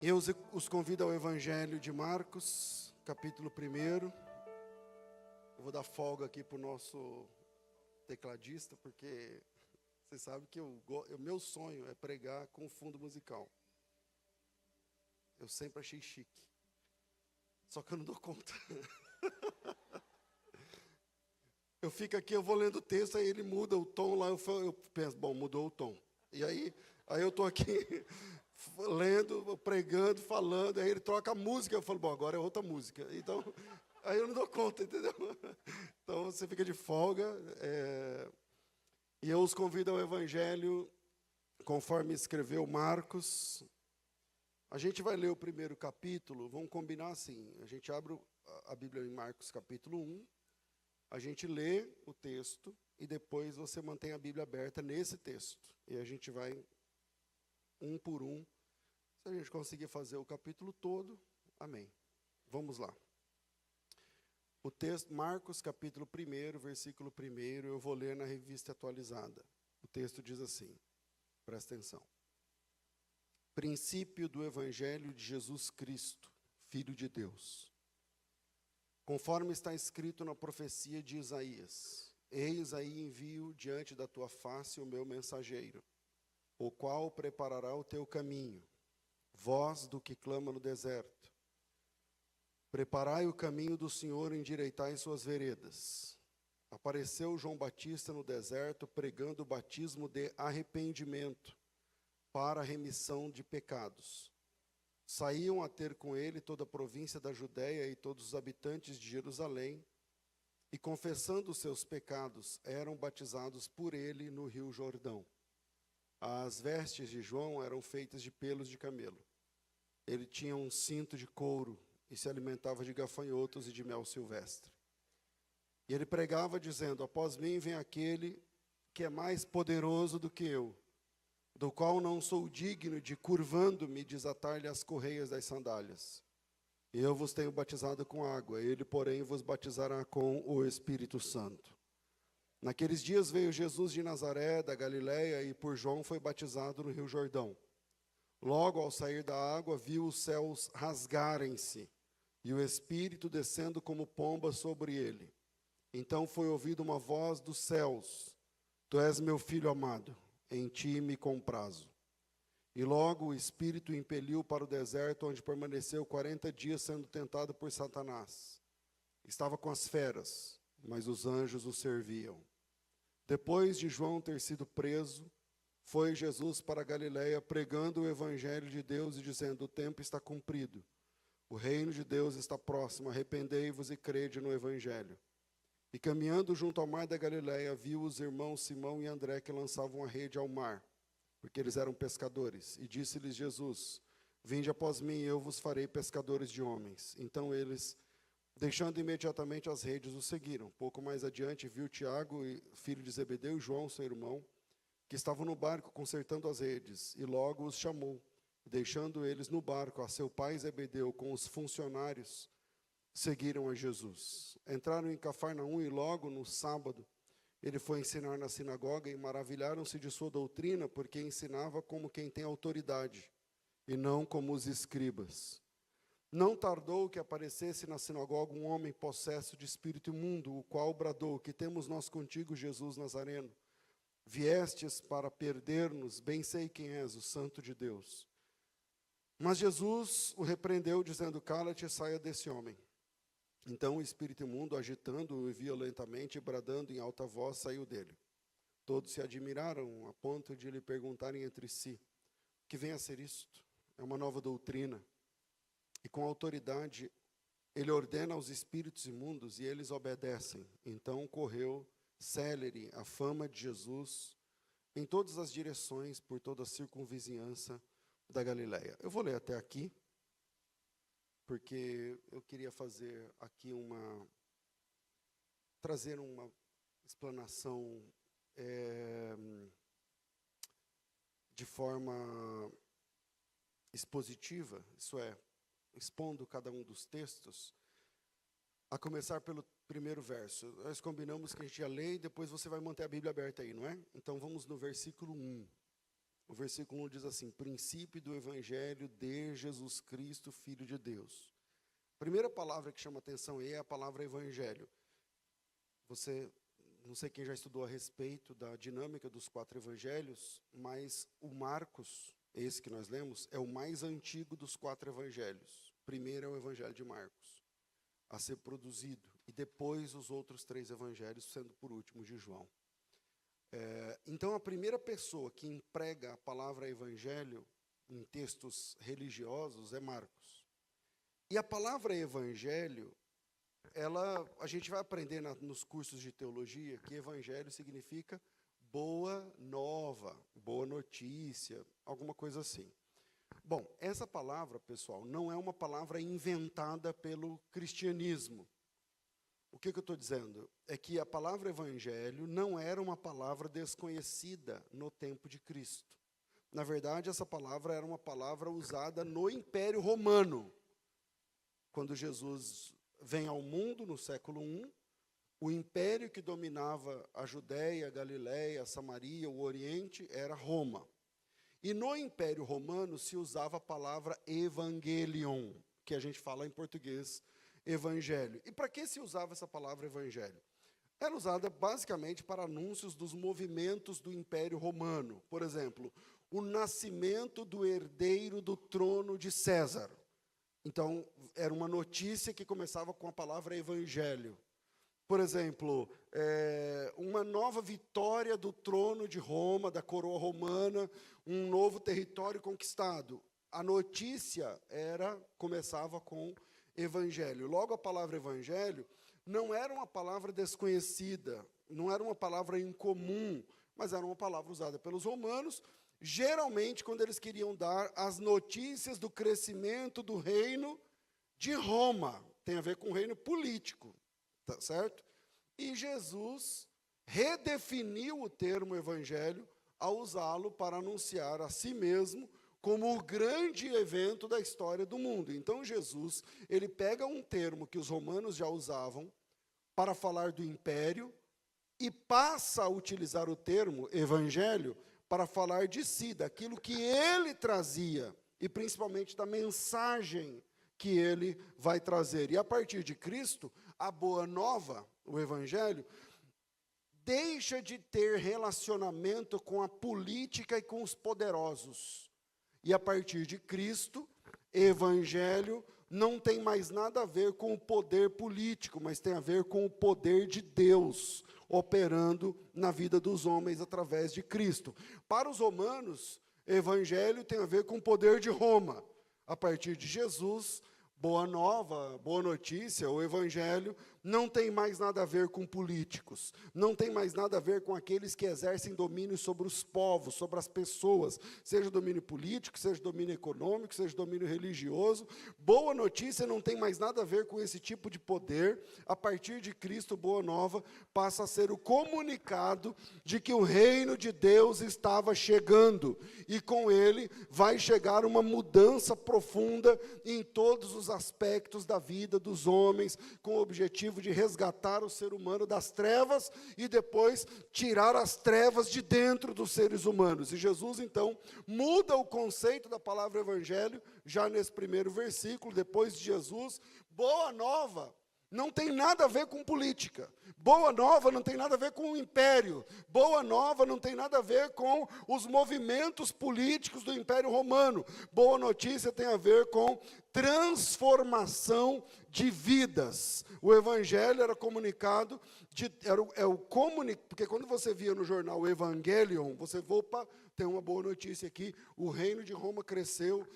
Eu os convido ao Evangelho de Marcos, capítulo 1. Eu vou dar folga aqui para o nosso tecladista, porque você sabe que meu sonho é pregar com fundo musical. Eu sempre achei chique. Só que eu não dou conta. Eu fico aqui, eu vou lendo o texto, aí ele muda o tom lá, eu penso, bom, mudou o tom. E aí eu estou aqui lendo, pregando, falando, aí ele troca a música, eu falo, bom, agora é outra música. Então, aí eu não dou conta, entendeu? Então você fica de folga. E eu os convido ao Evangelho, conforme escreveu Marcos. A gente vai ler o primeiro capítulo, vamos combinar assim, a gente abre a Bíblia em Marcos capítulo 1, a gente lê o texto e depois você mantém a Bíblia aberta nesse texto. E a gente vai um por um. Se a gente conseguir fazer o capítulo todo, amém. Vamos lá. O texto, Marcos capítulo 1, versículo 1, eu vou ler na revista atualizada. O texto diz assim, presta atenção. Princípio do Evangelho de Jesus Cristo, Filho de Deus. Conforme está escrito na profecia de Isaías, eis aí envio diante da tua face o meu mensageiro, o qual preparará o teu caminho, voz do que clama no deserto. Preparai o caminho do Senhor, endireitai suas veredas. Apareceu João Batista no deserto, pregando o batismo de arrependimento para a remissão de pecados. Saíam a ter com ele toda a província da Judéia e todos os habitantes de Jerusalém, e confessando os seus pecados, eram batizados por ele no rio Jordão. As vestes de João eram feitas de pelos de camelo. Ele tinha um cinto de couro e se alimentava de gafanhotos e de mel silvestre. E ele pregava dizendo, após mim vem aquele que é mais poderoso do que eu, do qual não sou digno de, curvando-me, desatar-lhe as correias das sandálias. Eu vos tenho batizado com água, ele, porém, vos batizará com o Espírito Santo. Naqueles dias veio Jesus de Nazaré, da Galiléia, e por João foi batizado no rio Jordão. Logo, ao sair da água, viu os céus rasgarem-se, e o Espírito descendo como pomba sobre ele. Então foi ouvida uma voz dos céus, Tu és meu filho amado, em ti me comprazo. E logo o Espírito o impeliu para o deserto, onde permaneceu 40 dias sendo tentado por Satanás. Estava com as feras, mas os anjos o serviam. Depois de João ter sido preso, foi Jesus para a Galiléia, pregando o Evangelho de Deus e dizendo, o tempo está cumprido, o reino de Deus está próximo, arrependei-vos e crede no Evangelho. E caminhando junto ao mar da Galiléia, viu os irmãos Simão e André que lançavam a rede ao mar, porque eles eram pescadores. E disse-lhes Jesus, vinde após mim, eu vos farei pescadores de homens. Então eles, deixando imediatamente as redes, o seguiram. Pouco mais adiante, viu Tiago, filho de Zebedeu, e João, seu irmão, que estavam no barco consertando as redes, e logo os chamou. Deixando eles no barco, a seu pai Zebedeu, com os funcionários, seguiram a Jesus. Entraram em Cafarnaum e logo no sábado ele foi ensinar na sinagoga e maravilharam-se de sua doutrina, porque ensinava como quem tem autoridade e não como os escribas. Não tardou que aparecesse na sinagoga um homem possesso de espírito imundo, o qual bradou, que temos nós contigo, Jesus Nazareno? Viestes para perder-nos, bem sei quem és, o Santo de Deus. Mas Jesus o repreendeu, dizendo, cala-te e saia desse homem. Então o espírito imundo, agitando-o violentamente e bradando em alta voz, saiu dele. Todos se admiraram, a ponto de lhe perguntarem entre si, que vem a ser isto? É uma nova doutrina. E com autoridade ele ordena aos espíritos imundos e eles obedecem. Então correu célere a fama de Jesus em todas as direções, por toda a circunvizinhança da Galiléia. Eu vou ler até aqui, porque eu queria fazer aqui trazer uma explanação de forma expositiva, isso é, expondo cada um dos textos, a começar pelo primeiro verso. Nós combinamos que a gente ia ler e depois você vai manter a Bíblia aberta aí, não é? Então vamos no versículo 1. O versículo 1 diz assim: princípio do evangelho de Jesus Cristo, Filho de Deus. A primeira palavra que chama atenção aí é a palavra evangelho. Não sei quem já estudou a respeito da dinâmica dos 4 evangelhos, mas o Marcos, esse que nós lemos, é o mais antigo dos 4 evangelhos. Primeiro é o evangelho de Marcos, a ser produzido, e depois os outros 3 evangelhos, sendo por último de João. Então, a primeira pessoa que emprega a palavra evangelho em textos religiosos é Marcos. E a palavra evangelho, a gente vai aprender nos cursos de teologia que evangelho significa boa nova, boa notícia, alguma coisa assim. Bom, essa palavra, pessoal, não é uma palavra inventada pelo cristianismo. O que eu estou dizendo? É que a palavra evangelho não era uma palavra desconhecida no tempo de Cristo. Na verdade, essa palavra era uma palavra usada no Império Romano. Quando Jesus vem ao mundo, no século I, o império que dominava a Judéia, a Galiléia, a Samaria, o Oriente, era Roma. E no Império Romano se usava a palavra evangelion, que a gente fala em português, evangelho. E para que se usava essa palavra evangelho? Era usada basicamente para anúncios dos movimentos do Império Romano. Por exemplo, o nascimento do herdeiro do trono de César. Então, era uma notícia que começava com a palavra evangelho. Por exemplo, uma nova vitória do trono de Roma, da coroa romana, um novo território conquistado. A notícia começava com evangelho. Logo, a palavra evangelho não era uma palavra desconhecida, não era uma palavra incomum, mas era uma palavra usada pelos romanos, geralmente quando eles queriam dar as notícias do crescimento do reino de Roma. Tem a ver com o reino político, tá certo? E Jesus redefiniu o termo evangelho ao usá-lo para anunciar a si mesmo como o grande evento da história do mundo. Então, Jesus, ele pega um termo que os romanos já usavam para falar do império e passa a utilizar o termo evangelho para falar de si, daquilo que ele trazia, e principalmente da mensagem que ele vai trazer. E a partir de Cristo, a boa nova, o evangelho, deixa de ter relacionamento com a política e com os poderosos. E a partir de Cristo, evangelho não tem mais nada a ver com o poder político, mas tem a ver com o poder de Deus operando na vida dos homens através de Cristo. Para os romanos, evangelho tem a ver com o poder de Roma. A partir de Jesus, boa nova, boa notícia, o evangelho não tem mais nada a ver com políticos, não tem mais nada a ver com aqueles que exercem domínio sobre os povos, sobre as pessoas, seja domínio político, seja domínio econômico, seja domínio religioso. Boa notícia não tem mais nada a ver com esse tipo de poder. A partir de Cristo, boa nova passa a ser o comunicado de que o reino de Deus estava chegando, e com ele vai chegar uma mudança profunda em todos os aspectos da vida dos homens, com o objetivo de resgatar o ser humano das trevas e depois tirar as trevas de dentro dos seres humanos. E Jesus, então, muda o conceito da palavra evangelho, já nesse primeiro versículo. Depois de Jesus, boa nova não tem nada a ver com política. Boa nova não tem nada a ver com o império. Boa nova não tem nada a ver com os movimentos políticos do Império Romano. Boa notícia tem a ver com transformação de vidas. O evangelho era comunicado, porque quando você via no jornal o Evangelion, você opa, tem uma boa notícia aqui, o reino de Roma cresceu,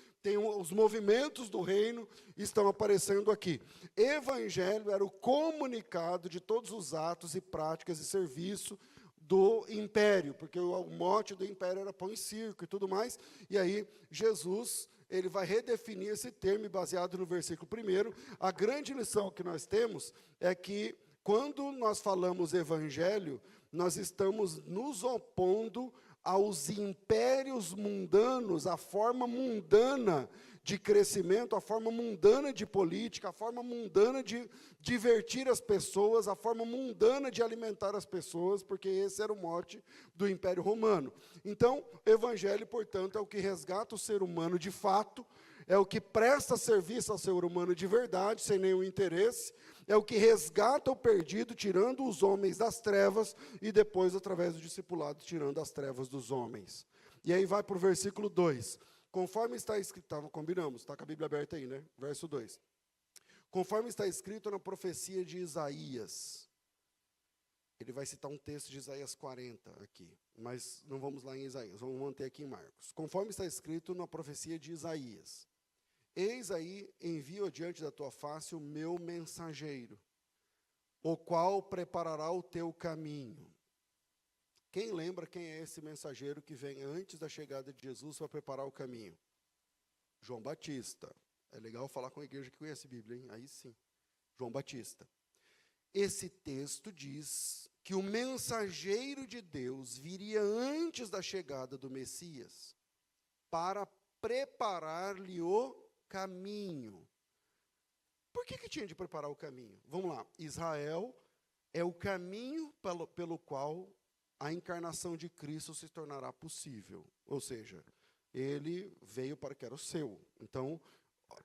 os movimentos do reino estão aparecendo aqui. Evangelho era o comunicado de todos os atos e práticas e serviço do império, porque o mote do império era pão e circo e tudo mais, e aí Jesus, ele vai redefinir esse termo, baseado no versículo 1. A grande lição que nós temos é que, quando nós falamos evangelho, nós estamos nos opondo aos impérios mundanos, à forma mundana de crescimento, a forma mundana de política, a forma mundana de divertir as pessoas, a forma mundana de alimentar as pessoas, porque esse era o mote do Império Romano. Então, o Evangelho, portanto, é o que resgata o ser humano de fato, é o que presta serviço ao ser humano de verdade, sem nenhum interesse, é o que resgata o perdido, tirando os homens das trevas, e depois, através do discipulado, tirando as trevas dos homens. E aí vai para o versículo 2. Conforme está escrito, combinamos, está com a Bíblia aberta aí, né? Verso 2. Conforme está escrito na profecia de Isaías. Ele vai citar um texto de Isaías 40 aqui, mas não vamos lá em Isaías, vamos manter aqui em Marcos. Conforme está escrito na profecia de Isaías. Eis aí, envio diante da tua face o meu mensageiro, o qual preparará o teu caminho. Quem lembra quem é esse mensageiro que vem antes da chegada de Jesus para preparar o caminho? João Batista. É legal falar com a igreja que conhece a Bíblia, hein? Aí sim, João Batista. Esse texto diz que o mensageiro de Deus viria antes da chegada do Messias para preparar-lhe o caminho. Por que tinha de preparar o caminho? Vamos lá, Israel é o caminho pelo qual a encarnação de Cristo se tornará possível. Ou seja, ele veio para que era o seu. Então,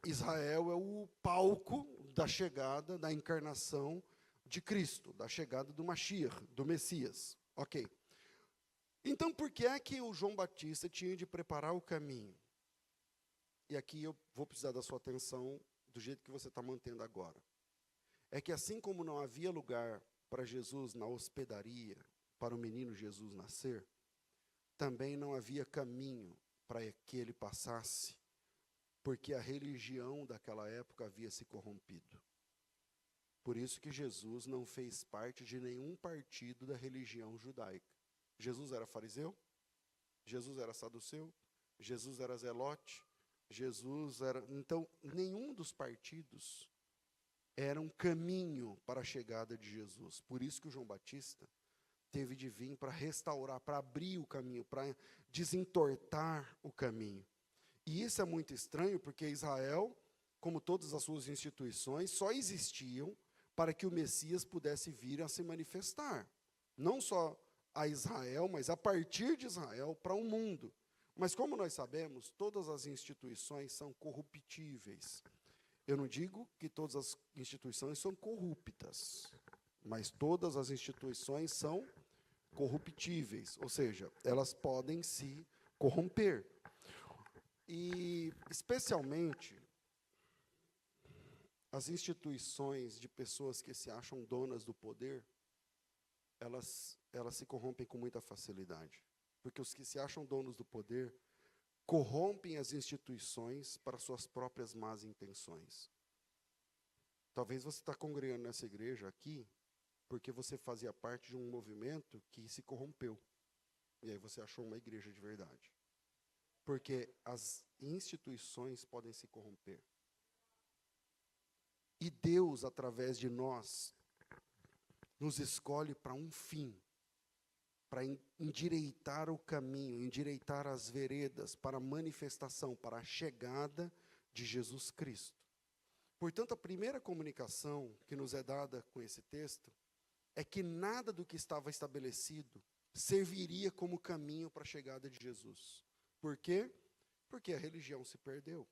Israel é o palco da chegada, da encarnação de Cristo, da chegada do Mashiach, do Messias. Ok. Então, por que é que o João Batista tinha de preparar o caminho? E aqui eu vou precisar da sua atenção do jeito que você está mantendo agora. É que assim como não havia lugar para Jesus na hospedaria, para o menino Jesus nascer, também não havia caminho para que ele passasse, porque a religião daquela época havia se corrompido. Por isso que Jesus não fez parte de nenhum partido da religião judaica. Jesus era fariseu? Jesus era saduceu? Jesus era zelote? Jesus era... Então, nenhum dos partidos era um caminho para a chegada de Jesus. Por isso que o João Batista teve de vir para restaurar, para abrir o caminho, para desentortar o caminho. E isso é muito estranho, porque Israel, como todas as suas instituições, só existiam para que o Messias pudesse vir a se manifestar. Não só a Israel, mas a partir de Israel para o mundo. Mas como nós sabemos, todas as instituições são corruptíveis. Eu não digo que todas as instituições são corruptas, mas todas as instituições são corruptíveis, ou seja, elas podem se corromper. E, especialmente, as instituições de pessoas que se acham donas do poder, elas se corrompem com muita facilidade. Porque os que se acham donos do poder corrompem as instituições para suas próprias más intenções. Talvez você está congregando nessa igreja aqui porque você fazia parte de um movimento que se corrompeu. E aí você achou uma igreja de verdade. Porque as instituições podem se corromper. E Deus, através de nós, nos escolhe para um fim, para endireitar o caminho, endireitar as veredas para a manifestação, para a chegada de Jesus Cristo. Portanto, a primeira comunicação que nos é dada com esse texto é que nada do que estava estabelecido serviria como caminho para a chegada de Jesus. Por quê? Porque a religião se perdeu.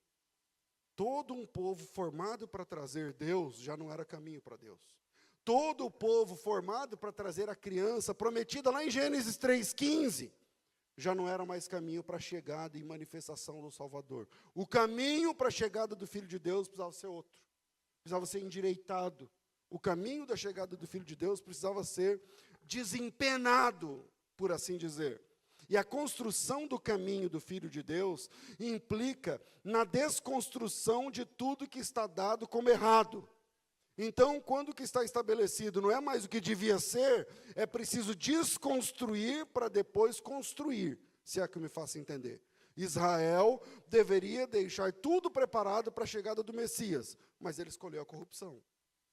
Todo um povo formado para trazer Deus já não era caminho para Deus. Todo o povo formado para trazer a criança prometida lá em Gênesis 3,15 já não era mais caminho para a chegada e manifestação do Salvador. O caminho para a chegada do Filho de Deus precisava ser outro. Precisava ser endireitado. O caminho da chegada do Filho de Deus precisava ser desempenado, por assim dizer. E a construção do caminho do Filho de Deus implica na desconstrução de tudo que está dado como errado. Então, quando o que está estabelecido não é mais o que devia ser, é preciso desconstruir para depois construir, se é que me faço entender. Israel deveria deixar tudo preparado para a chegada do Messias, mas ele escolheu a corrupção,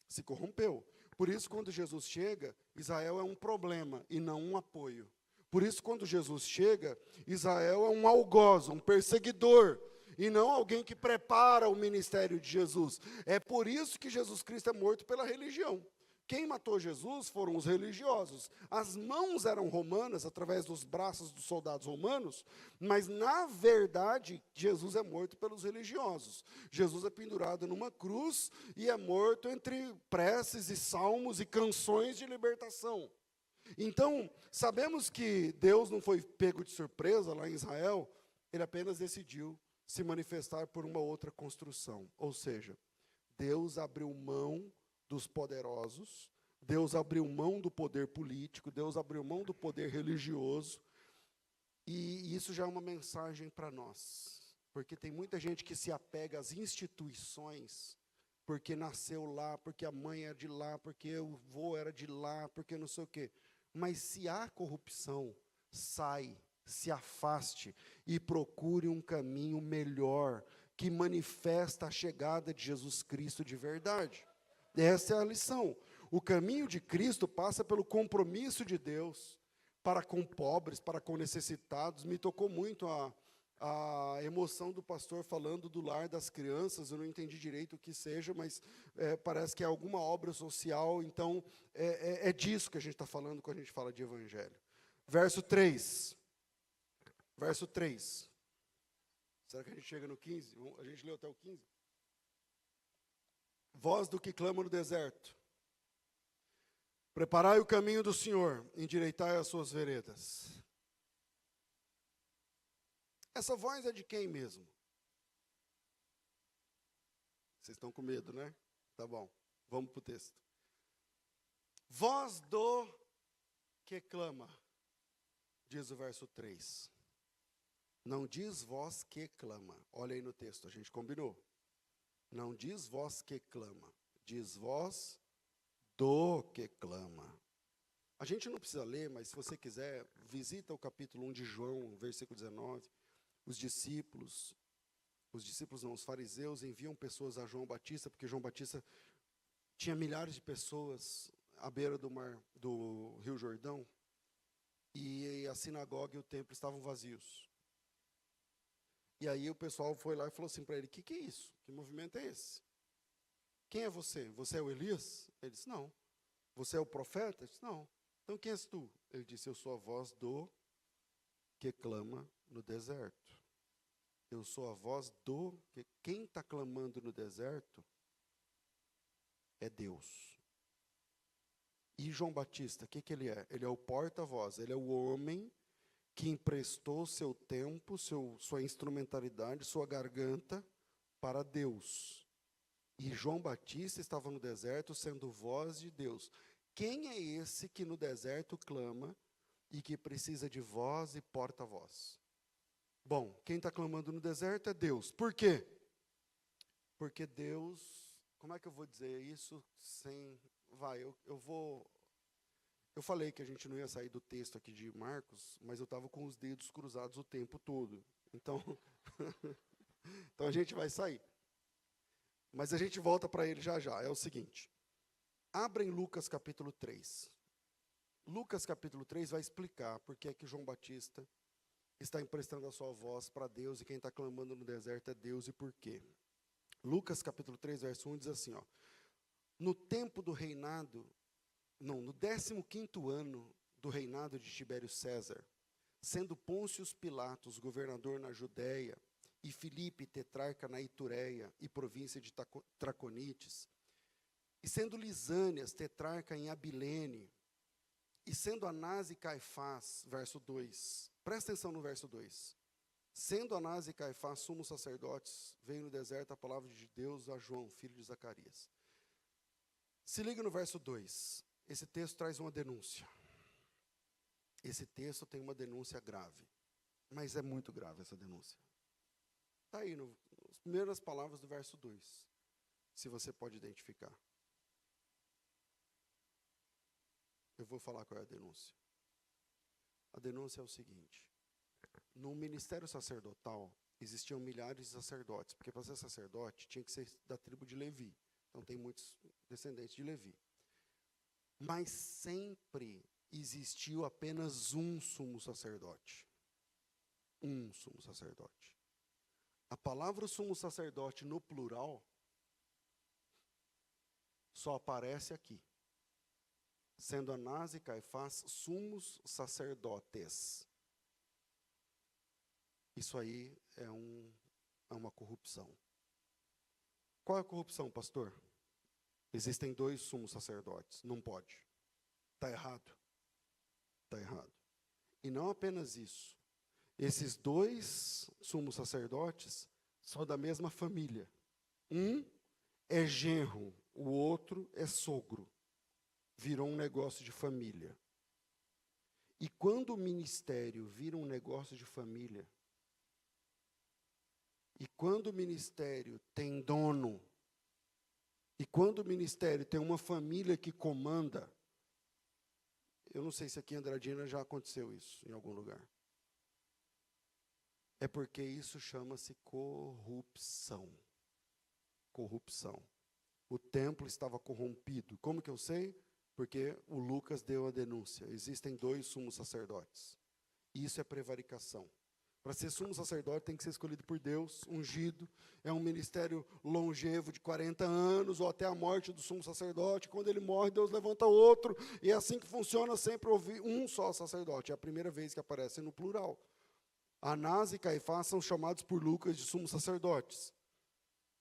se corrompeu. Por isso, quando Jesus chega, Israel é um problema e não um apoio. Por isso, quando Jesus chega, Israel é um algoz, um perseguidor. e não alguém que prepara o ministério de Jesus. É por isso que Jesus Cristo é morto pela religião. Quem matou Jesus foram os religiosos. As mãos eram romanas, através dos braços dos soldados romanos, mas, na verdade, Jesus é morto pelos religiosos. Jesus é pendurado numa cruz e é morto entre preces e salmos e canções de libertação. Então, sabemos que Deus não foi pego de surpresa lá em Israel, ele apenas decidiu se manifestar por uma outra construção. Ou seja, Deus abriu mão dos poderosos, Deus abriu mão do poder político, Deus abriu mão do poder religioso, e isso já é uma mensagem para nós, porque tem muita gente que se apega às instituições, porque nasceu lá, porque a mãe era de lá, porque o vô era de lá, porque não sei o quê. Mas se há corrupção, sai, se afaste e procure um caminho melhor, que manifesta a chegada de Jesus Cristo de verdade. Essa é a lição. O caminho de Cristo passa pelo compromisso de Deus para com pobres, para com necessitados. Me tocou muito a emoção do pastor falando do lar das crianças. Eu não entendi direito o que seja, mas parece que é alguma obra social. Então, é disso que a gente está falando quando a gente fala de evangelho. Verso 3. Verso 3. Será que a gente chega no 15? A gente leu até o 15? Voz do que clama no deserto. Preparai o caminho do Senhor, endireitai as suas veredas. Essa voz é de quem mesmo? Vocês estão com medo, né? Tá bom, vamos para o texto. Voz do que clama, diz o verso 3. Não diz voz que clama. Olha aí no texto, a gente combinou. Não diz voz que clama, diz voz do que clama. A gente não precisa ler, mas se você quiser, visita o capítulo 1 de João, versículo 19. Os discípulos não, os fariseus enviam pessoas a João Batista, porque João Batista tinha milhares de pessoas à beira do mar, do Rio Jordão, e a sinagoga e o templo estavam vazios. E aí o pessoal foi lá e falou assim para ele: que é isso? Que movimento é esse? Quem é você? Você é o Elias? Ele disse: não. Você é o profeta? Ele disse: não. Então quem és tu? Ele disse: eu sou a voz do que clama no deserto. Eu sou a voz do que... Quem está clamando no deserto é Deus. E João Batista, o que ele é? Ele é o porta-voz, ele é o homem que emprestou seu tempo, sua instrumentalidade, sua garganta para Deus. E João Batista estava no deserto sendo voz de Deus. Quem é esse que no deserto clama e que precisa de voz e porta-voz? Bom, quem está clamando no deserto é Deus. Por quê? Porque Deus... Como é que eu vou dizer isso sem... Eu falei que a gente não ia sair do texto aqui de Marcos, mas eu estava com os dedos cruzados o tempo todo. Então, então a gente vai sair. Mas a gente volta para ele já já. É o seguinte. Abra em Lucas capítulo 3. Lucas capítulo 3 vai explicar por que é que João Batista está emprestando a sua voz para Deus e quem está clamando no deserto é Deus e por quê. Lucas capítulo 3, verso 1 diz assim, ó. No tempo do reinado... Não, no 15º ano do reinado de Tibério César, sendo Pôncio Pilatos governador na Judéia, e Filipe tetrarca na Itureia e província de Traconites, e sendo Lisânias tetrarca em Abilene, e sendo Anás e Caifás, verso 2, presta atenção no verso 2, sendo Anás e Caifás sumos sacerdotes, veio no deserto a palavra de Deus a João, filho de Zacarias. Se liga no verso 2. Esse texto traz uma denúncia. Esse texto tem uma denúncia grave. Mas é muito grave essa denúncia. Está aí, nas primeiras palavras do verso 2. Se você pode identificar. Eu vou falar qual é a denúncia. A denúncia é o seguinte. No ministério sacerdotal, existiam milhares de sacerdotes. Porque para ser sacerdote, tinha que ser da tribo de Levi. Então tem muitos descendentes de Levi. Mas sempre existiu apenas um sumo sacerdote. Um sumo sacerdote. A palavra sumo sacerdote no plural só aparece aqui, sendo Anás e Caifás sumos sacerdotes. Isso aí é uma corrupção. Qual é a corrupção, pastor? Existem 2 sumos sacerdotes. Não pode. Está errado. Está errado. E não apenas isso. Esses 2 sumos sacerdotes são da mesma família. Um é genro, o outro é sogro. Virou um negócio de família. E quando o ministério vira um negócio de família, e quando o ministério tem dono, e quando o ministério tem uma família que comanda, eu não sei se aqui em Andradina já aconteceu isso em algum lugar. É porque isso chama-se corrupção. Corrupção. O templo estava corrompido. Como que eu sei? Porque o Lucas deu a denúncia. Existem 2 sumos sacerdotes. Isso é prevaricação. Para ser sumo sacerdote tem que ser escolhido por Deus, ungido. É um ministério longevo de 40 anos, ou até a morte do sumo sacerdote. Quando ele morre, Deus levanta outro. E é assim que funciona sempre ouvir um só sacerdote. É a primeira vez que aparece no plural. Anás e Caifás são chamados por Lucas de sumos sacerdotes.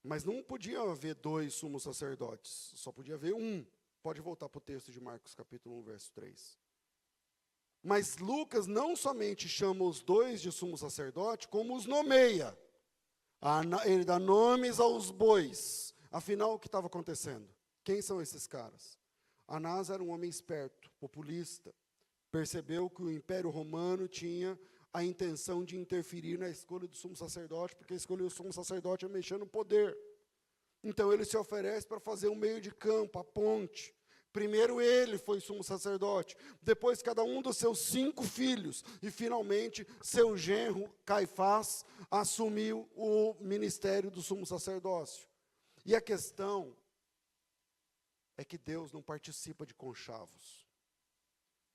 Mas não podia haver 2 sumos sacerdotes, só podia haver um. Pode voltar para o texto de Marcos, capítulo 1, verso 3. Mas Lucas não somente chama os 2 de sumo sacerdote, como os nomeia. Ele dá nomes aos bois. Afinal, o que estava acontecendo? Quem são esses caras? Anás era um homem esperto, populista. Percebeu que o Império Romano tinha a intenção de interferir na escolha do sumo sacerdote, porque escolher o sumo sacerdote é mexer no poder. Então ele se oferece para fazer um meio de campo, a ponte. Primeiro ele foi sumo sacerdote, depois cada um dos seus 5 filhos, e finalmente seu genro, Caifás, assumiu o ministério do sumo sacerdócio. E a questão é que Deus não participa de conchavos.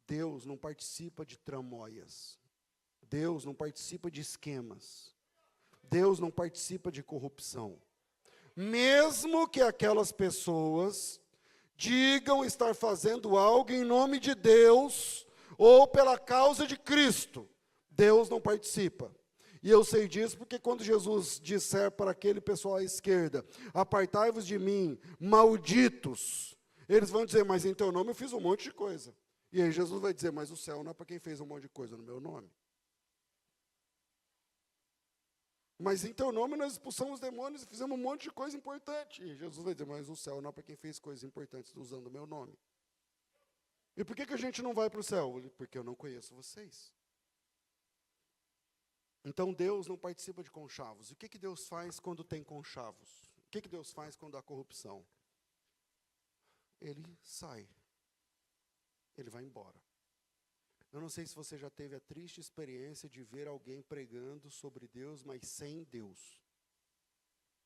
Deus não participa de tramóias. Deus não participa de esquemas. Deus não participa de corrupção. Mesmo que aquelas pessoas digam estar fazendo algo em nome de Deus ou pela causa de Cristo, Deus não participa. E eu sei disso porque quando Jesus disser para aquele pessoal à esquerda, apartai-vos de mim, malditos, eles vão dizer, mas em teu nome eu fiz um monte de coisa. E aí Jesus vai dizer, mas o céu não é para quem fez um monte de coisa no meu nome. Mas em teu nome nós expulsamos os demônios e fizemos um monte de coisa importante. E Jesus vai dizer, mas o céu não é para quem fez coisas importantes usando o meu nome. E por que a gente não vai para o céu? Porque eu não conheço vocês. Então Deus não participa de conchavos. E o que Deus faz quando tem conchavos? O que Deus faz quando há corrupção? Ele sai. Ele vai embora. Eu não sei se você já teve a triste experiência de ver alguém pregando sobre Deus, mas sem Deus.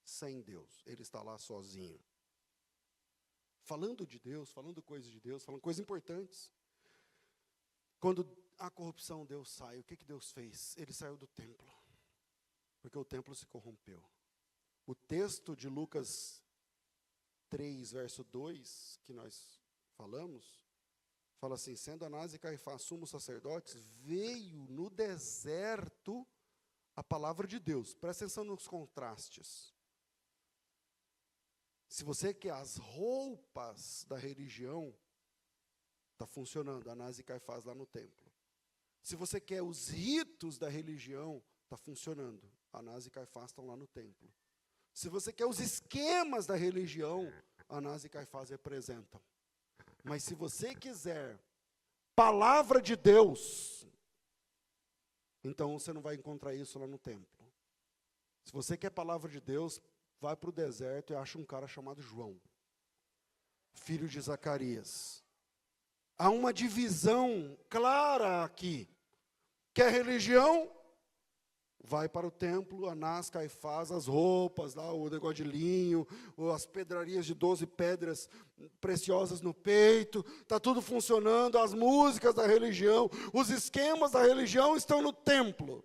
Sem Deus. Ele está lá sozinho. Falando de Deus, falando coisas de Deus, falando coisas importantes. Quando há corrupção, Deus sai. O que Deus fez? Ele saiu do templo. Porque o templo se corrompeu. O texto de Lucas 3, verso 2, que nós falamos, fala assim, sendo Anás e Caifás sumos sacerdotes, veio no deserto a palavra de Deus. Presta atenção nos contrastes. Se você quer as roupas da religião, está funcionando, Anás e Caifás lá no templo. Se você quer os ritos da religião, está funcionando, Anás e Caifás estão lá no templo. Se você quer os esquemas da religião, Anás e Caifás representam. Mas se você quiser palavra de Deus, então você não vai encontrar isso lá no templo. Se você quer palavra de Deus, vai para o deserto e acha um cara chamado João, filho de Zacarias. Há uma divisão clara aqui. Quer religião? Vai para o templo, Anás, Caifás, as roupas, lá, o negócio de linho, as pedrarias de 12 pedras preciosas no peito, está tudo funcionando, as músicas da religião, os esquemas da religião estão no templo.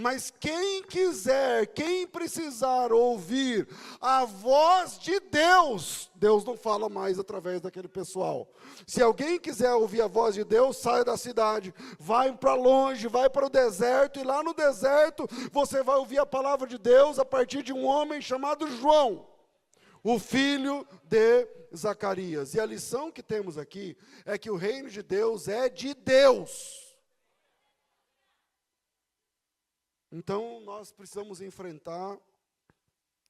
Mas quem quiser, quem precisar ouvir a voz de Deus, Deus não fala mais através daquele pessoal. Se alguém quiser ouvir a voz de Deus, saia da cidade, vai para longe, vai para o deserto, e lá no deserto você vai ouvir a palavra de Deus a partir de um homem chamado João, o filho de Zacarias. E a lição que temos aqui é que o reino de Deus é de Deus. Então, nós precisamos enfrentar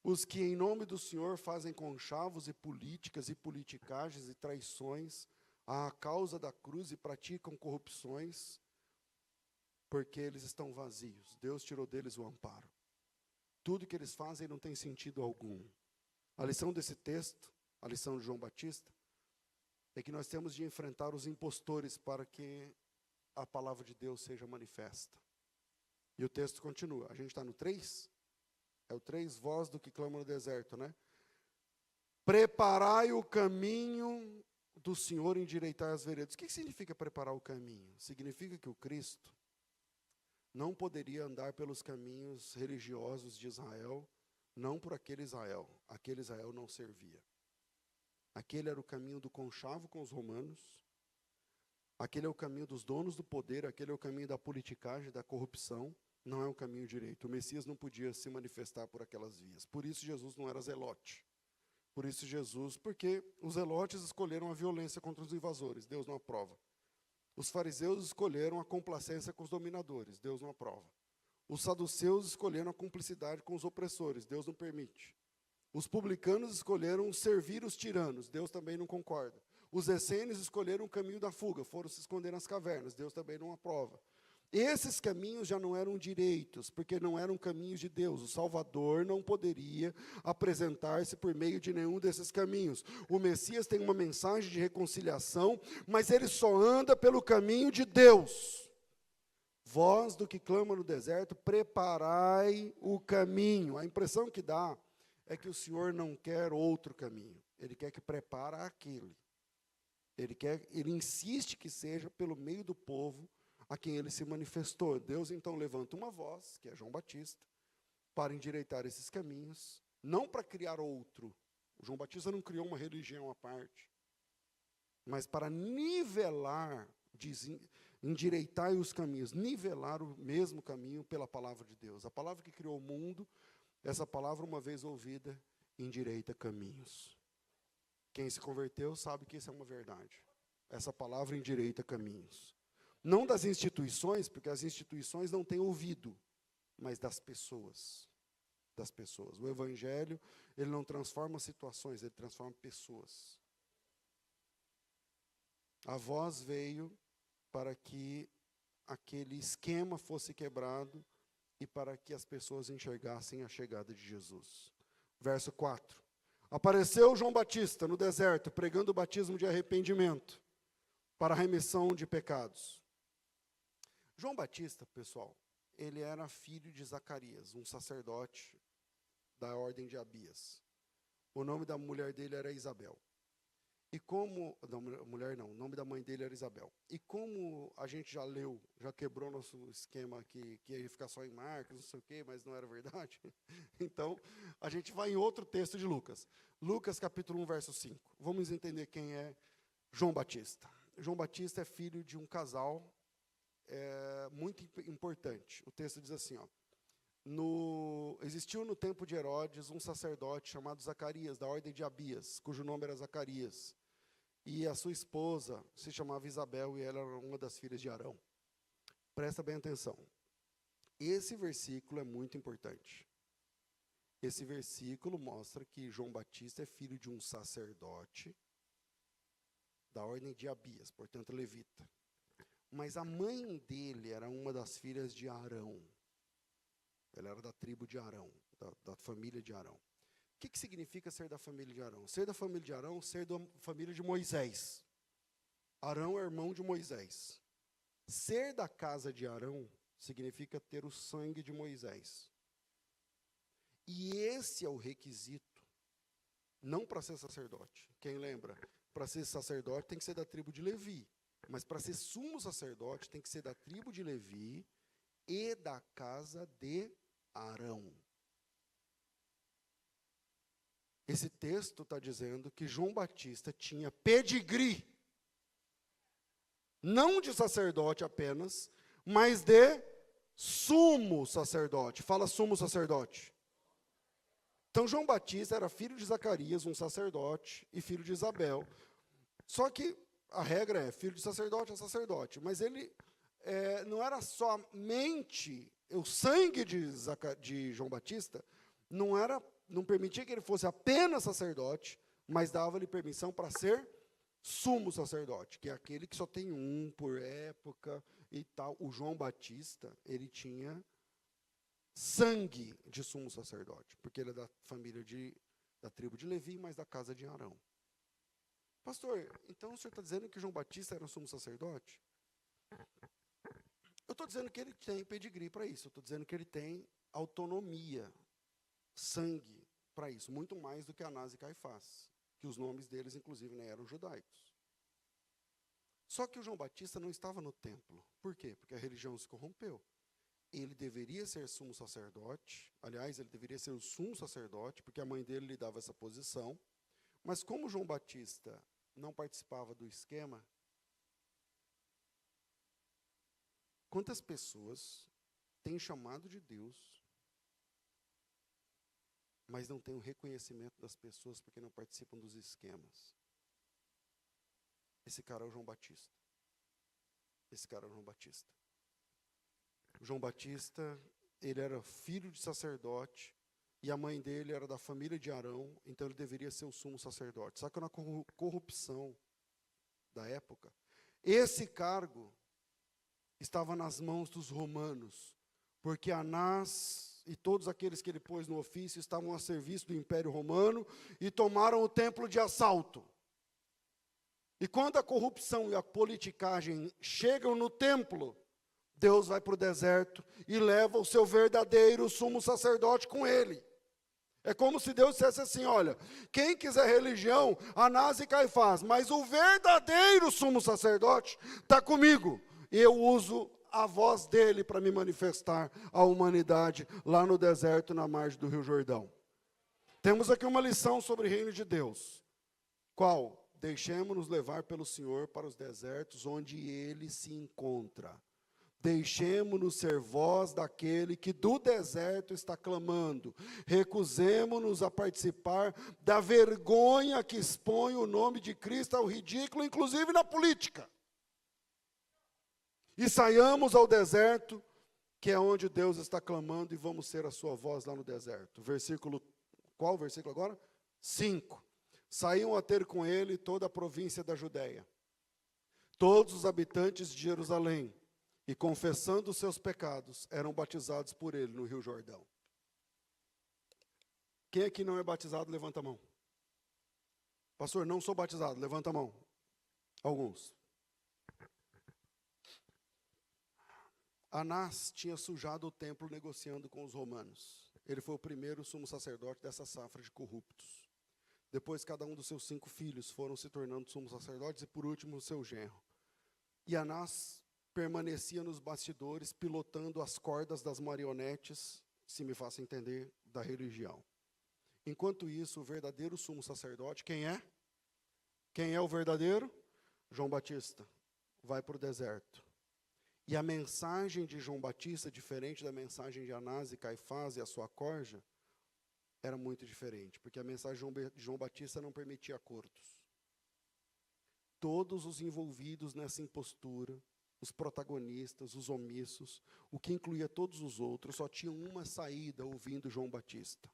os que, em nome do Senhor, fazem conchavos e políticas e politicagens e traições à causa da cruz e praticam corrupções, porque eles estão vazios. Deus tirou deles o amparo. Tudo que eles fazem não tem sentido algum. A lição desse texto, a lição de João Batista, é que nós temos de enfrentar os impostores para que a palavra de Deus seja manifesta. E o texto continua. A gente está no 3? É o 3, voz do que clama no deserto, né? Preparai o caminho do Senhor, endireitai as veredas. O que significa preparar o caminho? Significa que o Cristo não poderia andar pelos caminhos religiosos de Israel, não por aquele Israel. Aquele Israel não servia. Aquele era o caminho do conchavo com os romanos. Aquele é o caminho dos donos do poder. Aquele é o caminho da politicagem, da corrupção. Não é um caminho direito. O Messias não podia se manifestar por aquelas vias. Por isso Jesus não era zelote. Por isso Jesus, porque os zelotes escolheram a violência contra os invasores. Deus não aprova. Os fariseus escolheram a complacência com os dominadores. Deus não aprova. Os saduceus escolheram a cumplicidade com os opressores. Deus não permite. Os publicanos escolheram servir os tiranos. Deus também não concorda. Os essênios escolheram o caminho da fuga. Foram se esconder nas cavernas. Deus também não aprova. Esses caminhos já não eram direitos, porque não eram caminhos de Deus. O Salvador não poderia apresentar-se por meio de nenhum desses caminhos. O Messias tem uma mensagem de reconciliação, mas ele só anda pelo caminho de Deus. Voz do que clama no deserto, preparai o caminho. A impressão que dá é que o Senhor não quer outro caminho. Ele quer que prepare aquele. Ele insiste que seja pelo meio do povo a quem ele se manifestou. Deus então levanta uma voz, que é João Batista, para endireitar esses caminhos, não para criar outro. O João Batista não criou uma religião à parte, mas para nivelar, endireitar os caminhos, nivelar o mesmo caminho pela palavra de Deus. A palavra que criou o mundo, essa palavra, uma vez ouvida, endireita caminhos. Quem se converteu sabe que isso é uma verdade. Essa palavra endireita caminhos. Não das instituições, porque as instituições não têm ouvido, mas das pessoas. Das pessoas. O Evangelho, ele não transforma situações, ele transforma pessoas. A voz veio para que aquele esquema fosse quebrado e para que as pessoas enxergassem a chegada de Jesus. Verso 4. Apareceu João Batista no deserto, pregando o batismo de arrependimento para a remissão de pecados. João Batista, pessoal, ele era filho de Zacarias, um sacerdote da ordem de Abias. O nome da mulher dele era Isabel. E como, o nome da mãe dele era Isabel. E como a gente já leu, já quebrou nosso esquema que ia ficar só em Marcos, não sei o quê, mas não era verdade. Então, a gente vai em outro texto de Lucas. Lucas capítulo 1, verso 5. Vamos entender quem é João Batista. João Batista é filho de um casal muito importante. O texto diz assim, existiu no tempo de Herodes um sacerdote chamado Zacarias, da ordem de Abias, cujo nome era Zacarias. E a sua esposa se chamava Isabel e ela era uma das filhas de Arão. Presta bem atenção. Esse versículo é muito importante. Esse versículo mostra que João Batista é filho de um sacerdote da ordem de Abias, portanto levita. Mas a mãe dele era uma das filhas de Arão. Ela era da tribo de Arão, da família de Arão. O que significa ser da família de Arão? Ser da família de Arão, ser da família de Moisés. Arão é irmão de Moisés. Ser da casa de Arão significa ter o sangue de Moisés. E esse é o requisito, não para ser sacerdote. Quem lembra? Para ser sacerdote tem que ser da tribo de Levi. Mas para ser sumo sacerdote tem que ser da tribo de Levi e da casa de Arão. Esse texto está dizendo que João Batista tinha pedigree, não de sacerdote apenas, mas de sumo sacerdote. Fala sumo sacerdote. Então João Batista era filho de Zacarias, um sacerdote, e filho de Isabel. Só que a regra é, filho de sacerdote é sacerdote. Mas ele não era somente, o sangue de João Batista não permitia que ele fosse apenas sacerdote, mas dava-lhe permissão para ser sumo sacerdote, que é aquele que só tem um por época e tal. O João Batista, ele tinha sangue de sumo sacerdote, porque ele é da família da tribo de Levi, mas da casa de Arão. Pastor, então o senhor está dizendo que João Batista era um sumo sacerdote? Eu estou dizendo que ele tem pedigree para isso, eu estou dizendo que ele tem autonomia, sangue para isso, muito mais do que Anás e Caifás, que os nomes deles, inclusive, nem eram judaicos. Só que o João Batista não estava no templo. Por quê? Porque a religião se corrompeu. Ele deveria ser sumo sacerdote, aliás, ele deveria ser o sumo sacerdote, porque a mãe dele lhe dava essa posição, mas como João Batista não participava do esquema, quantas pessoas têm chamado de Deus, mas não têm o reconhecimento das pessoas porque não participam dos esquemas? Esse cara é o João Batista. Esse cara é o João Batista. O João Batista, ele era filho de sacerdote, e a mãe dele era da família de Arão, então ele deveria ser o sumo sacerdote. Só que na corrupção da época, esse cargo estava nas mãos dos romanos, porque Anás e todos aqueles que ele pôs no ofício estavam a serviço do Império Romano e tomaram o templo de assalto. E quando a corrupção e a politicagem chegam no templo, Deus vai para o deserto e leva o seu verdadeiro sumo sacerdote com ele. É como se Deus dissesse assim, olha, quem quiser religião, Anás e Caifás, mas o verdadeiro sumo sacerdote está comigo. E eu uso a voz dele para me manifestar à humanidade lá no deserto, na margem do Rio Jordão. Temos aqui uma lição sobre o reino de Deus. Qual? Deixemos-nos levar pelo Senhor para os desertos onde ele se encontra. Deixemo-nos ser voz daquele que do deserto está clamando. Recusemo-nos a participar da vergonha que expõe o nome de Cristo ao ridículo, inclusive na política. E saiamos ao deserto, que é onde Deus está clamando, e vamos ser a sua voz lá no deserto. Qual versículo agora? 5. Saíam a ter com ele toda a província da Judéia, todos os habitantes de Jerusalém, e confessando os seus pecados, eram batizados por ele no Rio Jordão. Quem aqui não é batizado, levanta a mão. Pastor, não sou batizado, levanta a mão. Alguns. Anás tinha sujado o templo negociando com os romanos. Ele foi o primeiro sumo sacerdote dessa safra de corruptos. Depois, cada um dos seus 5 filhos foram se tornando sumos sacerdotes, e por último, o seu genro. E Anás permanecia nos bastidores, pilotando as cordas das marionetes, se me faça entender, da religião. Enquanto isso, o verdadeiro sumo sacerdote, quem é? Quem é o verdadeiro? João Batista. Vai para o deserto. E a mensagem de João Batista, diferente da mensagem de Anás e Caifás e a sua corja, era muito diferente, porque a mensagem de João Batista não permitia acordos. Todos os envolvidos nessa impostura, os protagonistas, os omissos, o que incluía todos os outros, só tinham uma saída ouvindo João Batista: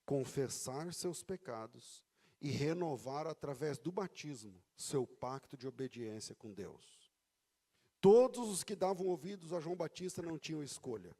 confessar seus pecados e renovar através do batismo seu pacto de obediência com Deus. Todos os que davam ouvidos a João Batista não tinham escolha.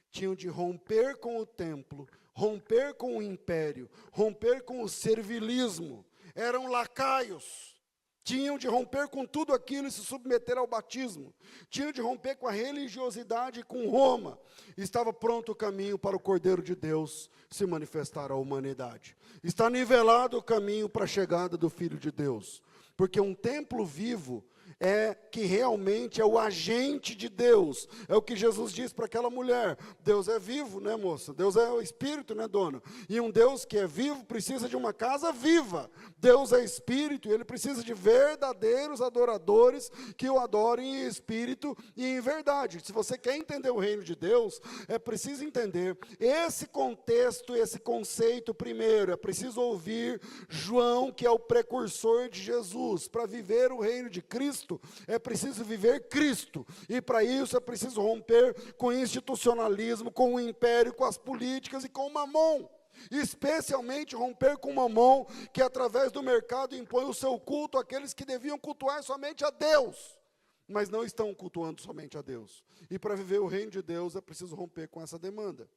Tinham de romper com o templo, romper com o império, romper com o servilismo. Eram lacaios. Tinham de romper com tudo aquilo e se submeter ao batismo. Tinham de romper com a religiosidade com Roma. Estava pronto o caminho para o Cordeiro de Deus se manifestar à humanidade. Está nivelado o caminho para a chegada do Filho de Deus. Porque um templo vivo é que realmente é o agente de Deus. É o que Jesus diz para aquela mulher. Deus é vivo, né, moça? Deus é o Espírito, né, dona? E um Deus que é vivo precisa de uma casa viva. Deus é Espírito e Ele precisa de verdadeiros adoradores que o adorem em espírito e em verdade. Se você quer entender o reino de Deus, é preciso entender esse contexto, esse conceito primeiro. É preciso ouvir João, que é o precursor de Jesus. Para viver o reino de Cristo, é preciso viver Cristo, e para isso é preciso romper com o institucionalismo, com o império, com as políticas e com o mamon, especialmente romper com o mamon, que através do mercado impõe o seu culto àqueles que deviam cultuar somente a Deus, mas não estão cultuando somente a Deus. E para viver o reino de Deus é preciso romper com essa demanda.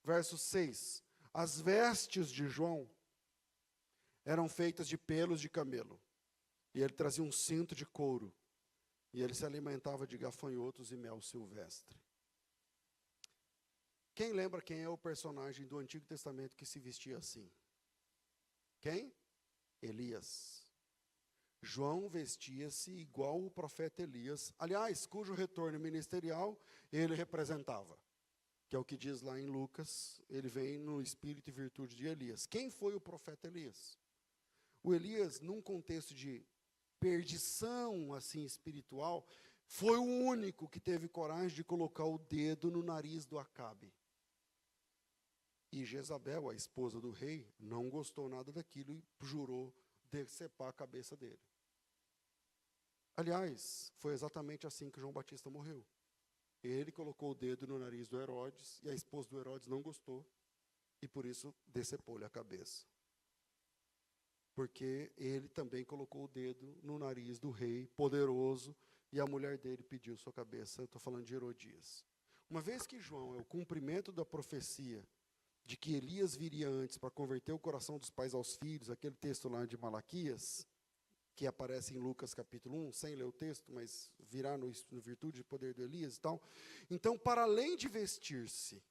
Verso 6, as vestes de João eram feitas de pelos de camelo, e ele trazia um cinto de couro, e ele se alimentava de gafanhotos e mel silvestre. Quem lembra quem é o personagem do Antigo Testamento que se vestia assim? Quem? Elias. João vestia-se igual o profeta Elias, aliás, cujo retorno ministerial ele representava, que é o que diz lá em Lucas, ele vem no espírito e virtude de Elias. Quem foi o profeta Elias? O Elias, num contexto de perdição assim espiritual, foi o único que teve coragem de colocar o dedo no nariz do Acabe. E Jezabel, a esposa do rei, não gostou nada daquilo e jurou decepar a cabeça dele. Aliás, foi exatamente assim que João Batista morreu. Ele colocou o dedo no nariz do Herodes, e a esposa do Herodes não gostou, e por isso decepou-lhe a cabeça. Porque ele também colocou o dedo no nariz do rei poderoso, e a mulher dele pediu sua cabeça. Eu estou falando de Herodias. Uma vez que João é o cumprimento da profecia de que Elias viria antes para converter o coração dos pais aos filhos, aquele texto lá de Malaquias, que aparece em Lucas capítulo 1, sem ler o texto, mas virá no virtude e poder de Elias e tal. Então, para além de vestir-se,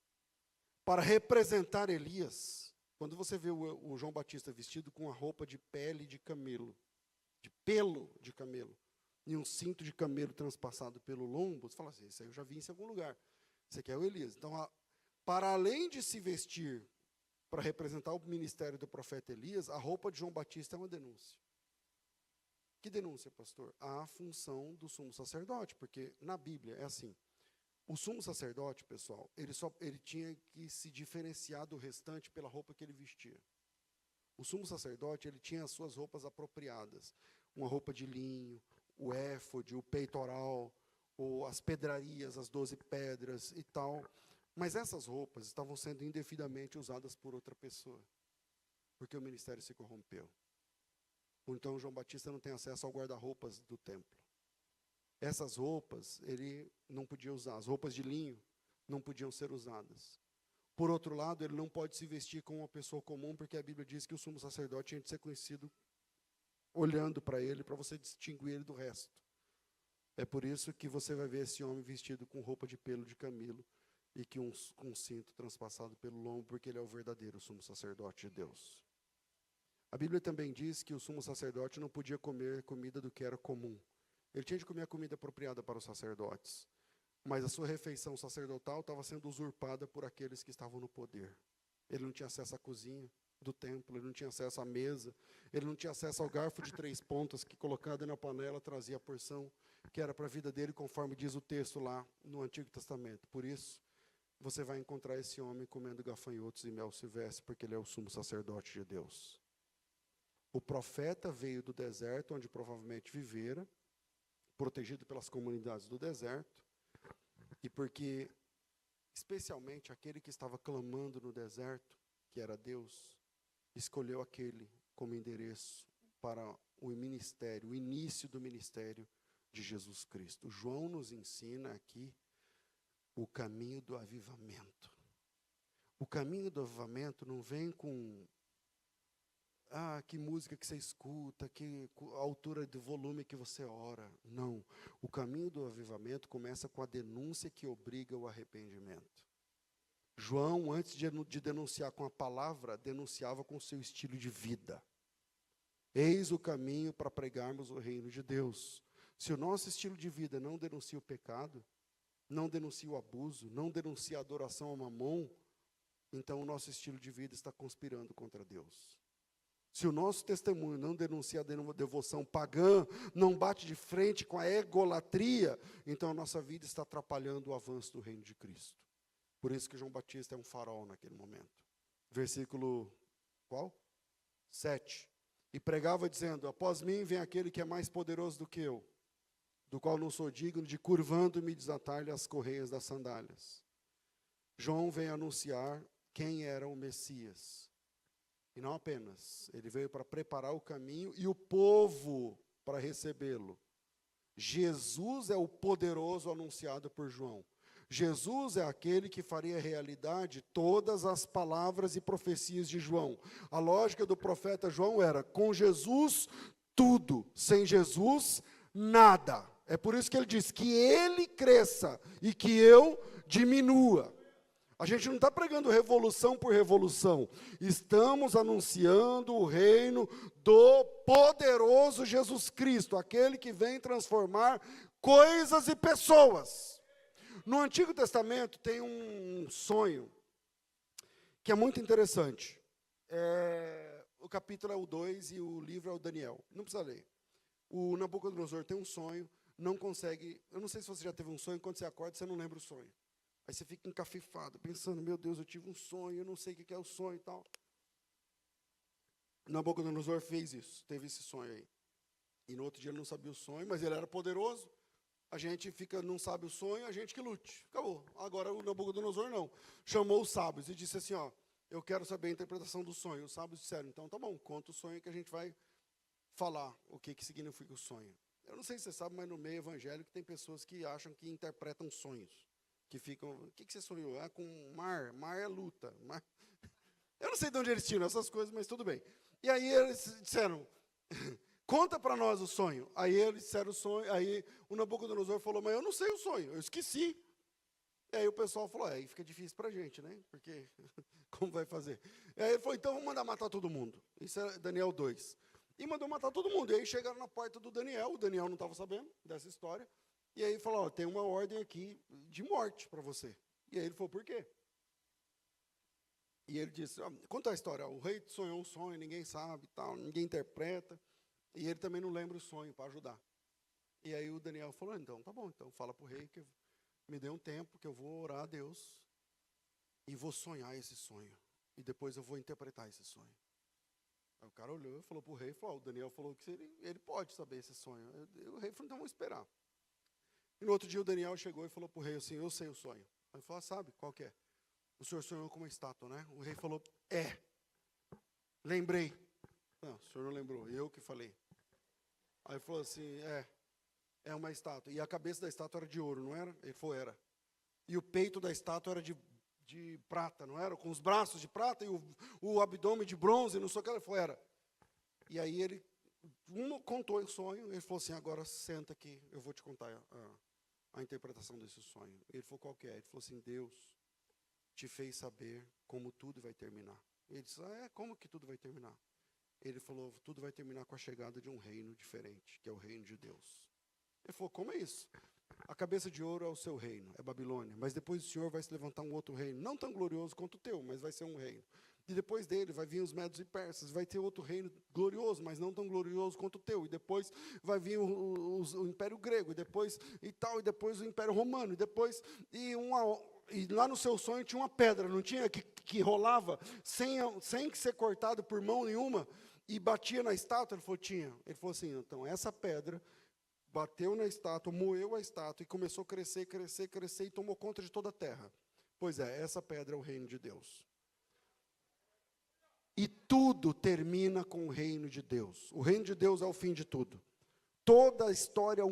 para representar Elias, quando você vê o João Batista vestido com a roupa de pele de camelo, de pelo de camelo, e um cinto de camelo transpassado pelo lombo, você fala assim, isso aí eu já vi em algum lugar. Esse aqui é o Elias. Então, para além de se vestir para representar o ministério do profeta Elias, a roupa de João Batista é uma denúncia. Que denúncia, pastor? A função do sumo sacerdote, porque na Bíblia é assim. O sumo sacerdote, pessoal, ele tinha que se diferenciar do restante pela roupa que ele vestia. O sumo sacerdote, ele tinha as suas roupas apropriadas. Uma roupa de linho, o éfode, o peitoral, ou as pedrarias, as 12 pedras e tal. Mas essas roupas estavam sendo indevidamente usadas por outra pessoa, porque o ministério se corrompeu. Então, João Batista não tem acesso ao guarda-roupas do templo. Essas roupas, ele não podia usar. As roupas de linho não podiam ser usadas. Por outro lado, ele não pode se vestir como uma pessoa comum, porque a Bíblia diz que o sumo sacerdote tinha de ser conhecido olhando para ele, para você distinguir ele do resto. É por isso que você vai ver esse homem vestido com roupa de pelo de camelo e que um cinto transpassado pelo lombo, porque ele é o verdadeiro sumo sacerdote de Deus. A Bíblia também diz que o sumo sacerdote não podia comer comida do que era comum. Ele tinha de comer a comida apropriada para os sacerdotes, mas a sua refeição sacerdotal estava sendo usurpada por aqueles que estavam no poder. Ele não tinha acesso à cozinha do templo, ele não tinha acesso à mesa, ele não tinha acesso ao garfo de 3 pontas que, colocado na panela, trazia a porção que era para a vida dele, conforme diz o texto lá no Antigo Testamento. Por isso, você vai encontrar esse homem comendo gafanhotos e mel silvestre, porque ele é o sumo sacerdote de Deus. O profeta veio do deserto, onde provavelmente vivera, protegido pelas comunidades do deserto, e porque, especialmente, aquele que estava clamando no deserto, que era Deus, escolheu aquele como endereço para o ministério, o início do ministério de Jesus Cristo. João nos ensina aqui o caminho do avivamento. O caminho do avivamento não vem com que música que você escuta, que a altura do volume que você ora. Não. O caminho do avivamento começa com a denúncia que obriga o arrependimento. João, antes de denunciar com a palavra, denunciava com o seu estilo de vida. Eis o caminho para pregarmos o reino de Deus. Se o nosso estilo de vida não denuncia o pecado, não denuncia o abuso, não denuncia a adoração a Mamon, então o nosso estilo de vida está conspirando contra Deus. Se o nosso testemunho não denuncia a devoção pagã, não bate de frente com a egolatria, então a nossa vida está atrapalhando o avanço do reino de Cristo. Por isso que João Batista é um farol naquele momento. Versículo, qual? 7. E pregava dizendo, após mim vem aquele que é mais poderoso do que eu, do qual não sou digno de, curvando-me, desatar-lhe as correias das sandálias. João vem anunciar quem era o Messias. E não apenas, ele veio para preparar o caminho e o povo para recebê-lo. Jesus é o poderoso anunciado por João. Jesus é aquele que faria realidade todas as palavras e profecias de João. A lógica do profeta João era, com Jesus, tudo. Sem Jesus, nada. É por isso que ele diz que ele cresça e que eu diminua. A gente não está pregando revolução por revolução. Estamos anunciando o reino do poderoso Jesus Cristo, aquele que vem transformar coisas e pessoas. No Antigo Testamento tem um sonho que é muito interessante. O capítulo é o 2 e o livro é o Daniel. Não precisa ler. O Nabucodonosor tem um sonho, não consegue... Eu não sei se você já teve um sonho, quando você acorda, você não lembra o sonho. Aí você fica encafifado, pensando, meu Deus, eu tive um sonho, eu não sei o que é o sonho e tal. Nabucodonosor fez isso, teve esse sonho aí. E no outro dia ele não sabia o sonho, mas ele era poderoso. A gente não sabe o sonho, a gente que lute. Acabou. Agora o Nabucodonosor não. Chamou os sábios e disse assim, ó, eu quero saber a interpretação do sonho. Os sábios disseram, então tá bom, conta o sonho que a gente vai falar o que significa o sonho. Eu não sei se você sabe, mas no meio evangélico tem pessoas que acham que interpretam sonhos. Que ficam, o que você sonhou? Com mar é luta. Mar... Eu não sei de onde eles tiram essas coisas, mas tudo bem. E aí eles disseram, conta para nós o sonho. Aí eles disseram o sonho, aí o Nabucodonosor falou, mas eu não sei o sonho, eu esqueci. E aí o pessoal falou, aí fica difícil para a gente, né? Porque, como vai fazer? E aí ele falou, então vamos mandar matar todo mundo. Isso é Daniel 2. E mandou matar todo mundo. E aí chegaram na porta do Daniel, o Daniel não estava sabendo dessa história. E aí ele falou, ó, tem uma ordem aqui de morte para você. E aí ele falou, por quê? E ele disse, conta a história, o rei sonhou um sonho, ninguém sabe, tal, ninguém interpreta, e ele também não lembra o sonho para ajudar. E aí o Daniel falou, então tá bom, então fala para o rei que me dê um tempo, que eu vou orar a Deus, e vou sonhar esse sonho, e depois eu vou interpretar esse sonho. Aí o cara olhou e falou para o rei, o Daniel falou que ele pode saber esse sonho. O rei falou, então vamos esperar. E no outro dia o Daniel chegou e falou para o rei assim, eu sei o sonho. Ele falou, sabe, qual que é? O senhor sonhou com uma estátua, né? O rei falou, lembrei. Não, o senhor não lembrou, eu que falei. Aí ele falou assim, é uma estátua. E a cabeça da estátua era de ouro, não era? Ele falou, era. E o peito da estátua era de prata, não era? Com os braços de prata e o abdômen de bronze, não sei o que. Ele falou, era. E aí ele contou o sonho, ele falou assim, agora senta aqui, eu vou te contar a interpretação desse sonho. Ele falou, qual que é? Ele falou assim, Deus te fez saber como tudo vai terminar. Ele disse, como que tudo vai terminar? Ele falou, tudo vai terminar com a chegada de um reino diferente, que é o reino de Deus. Ele falou, como é isso? A cabeça de ouro é o seu reino, é Babilônia, mas depois o Senhor vai se levantar um outro reino, não tão glorioso quanto o teu, mas vai ser um reino. E depois dele vai vir os medos e persas, vai ter outro reino glorioso, mas não tão glorioso quanto o teu. E depois vai vir o Império Grego, e depois o Império Romano, e lá no seu sonho tinha uma pedra, não tinha, que rolava sem ser cortado por mão nenhuma, e batia na estátua. Ele falou, tinha. Ele falou assim, então essa pedra bateu na estátua, moeu a estátua, e começou a crescer, crescer, crescer, e tomou conta de toda a terra. Pois é, essa pedra é o reino de Deus. E tudo termina com o reino de Deus. O reino de Deus é o fim de tudo. Toda a história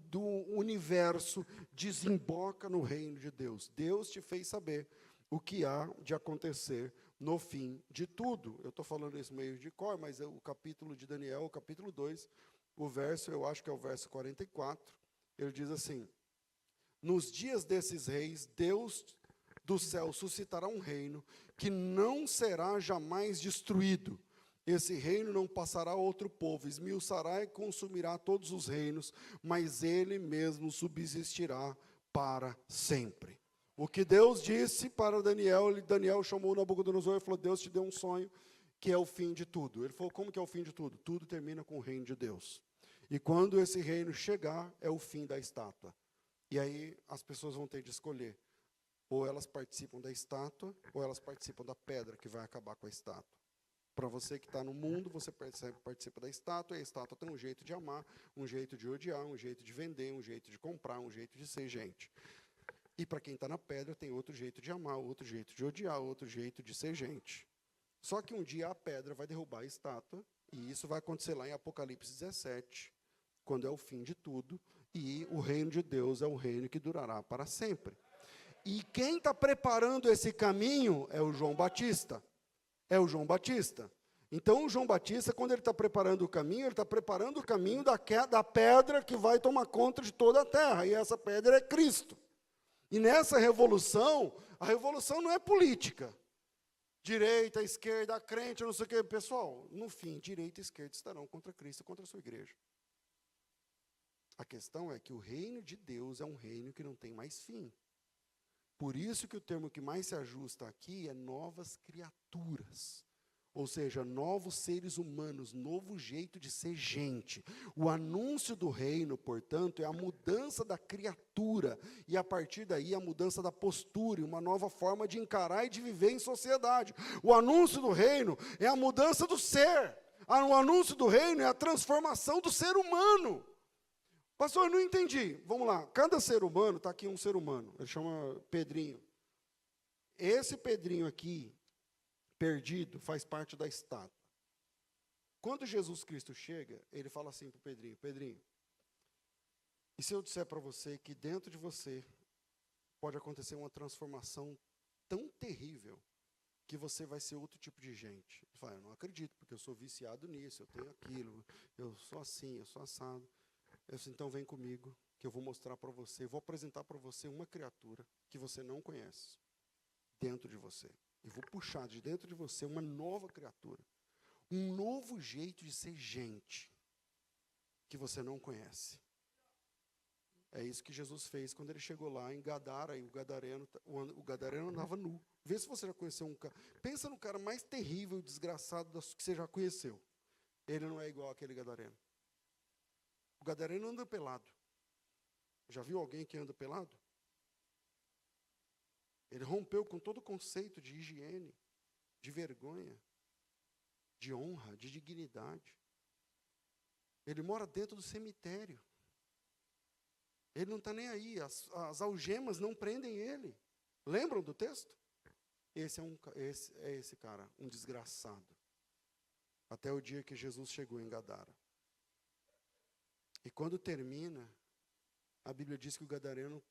do universo desemboca no reino de Deus. Deus te fez saber o que há de acontecer no fim de tudo. Eu estou falando isso meio de cor, mas o capítulo de Daniel, o capítulo 2, o verso, eu acho que é o verso 44, ele diz assim, nos dias desses reis, Deus do céu suscitará um reino que não será jamais destruído, Esse reino não passará a outro povo, esmiuçará e consumirá todos os reinos, mas ele mesmo subsistirá para sempre. O que Deus disse para Daniel, Daniel chamou Nabucodonosor e falou, Deus te deu um sonho que é o fim de tudo. Ele falou, como que é o fim de tudo? Tudo termina com o reino de Deus. E quando esse reino chegar, é o fim da estátua. E aí as pessoas vão ter de escolher. Ou elas participam da estátua, ou elas participam da pedra que vai acabar com a estátua. Para você que está no mundo, você participa da estátua, e a estátua tem um jeito de amar, um jeito de odiar, um jeito de vender, um jeito de comprar, um jeito de ser gente. E para quem está na pedra, tem outro jeito de amar, outro jeito de odiar, outro jeito de ser gente. Só que um dia a pedra vai derrubar a estátua, e isso vai acontecer lá em Apocalipse 17, quando é o fim de tudo, e o reino de Deus é um reino que durará para sempre. E quem está preparando esse caminho é o João Batista. É o João Batista. Então, o João Batista, quando ele está preparando o caminho, ele está preparando o caminho da pedra que vai tomar conta de toda a terra, e essa pedra é Cristo. E nessa revolução, a revolução não é política. Direita, esquerda, crente, não sei o quê. Pessoal, no fim, direita e esquerda estarão contra Cristo e contra a sua igreja. A questão é que o reino de Deus é um reino que não tem mais fim. Por isso que o termo que mais se ajusta aqui é novas criaturas. Ou seja, novos seres humanos, novo jeito de ser gente. O anúncio do reino, portanto, é a mudança da criatura. E a partir daí, a mudança da postura, uma nova forma de encarar e de viver em sociedade. O anúncio do reino é a mudança do ser. O anúncio do reino é a transformação do ser humano. Pastor, eu não entendi. Vamos lá. Cada ser humano, está aqui um ser humano. Ele chama Pedrinho. Esse Pedrinho aqui, perdido, faz parte da estátua. Quando Jesus Cristo chega, ele fala assim para o Pedrinho, Pedrinho, e se eu disser para você que dentro de você pode acontecer uma transformação tão terrível que você vai ser outro tipo de gente? Ele fala, eu não acredito, porque eu sou viciado nisso, eu tenho aquilo, eu sou assim, eu sou assado. Eu disse, então vem comigo, que eu vou mostrar para você, vou apresentar para você uma criatura que você não conhece, dentro de você. E vou puxar de dentro de você uma nova criatura, um novo jeito de ser gente, que você não conhece. É isso que Jesus fez quando ele chegou lá em Gadara, e o gadareno andava nu. Vê se você já conheceu um cara. Pensa no cara mais terrível e desgraçado que você já conheceu. Ele não é igual àquele gadareno. O gadareno anda pelado. Já viu alguém que anda pelado? Ele rompeu com todo o conceito de higiene, de vergonha, de honra, de dignidade. Ele mora dentro do cemitério. Ele não está nem aí, as algemas não prendem ele. Lembram do texto? Esse é esse cara, um desgraçado. Até o dia que Jesus chegou em Gadara. E quando termina, a Bíblia diz que o gadareno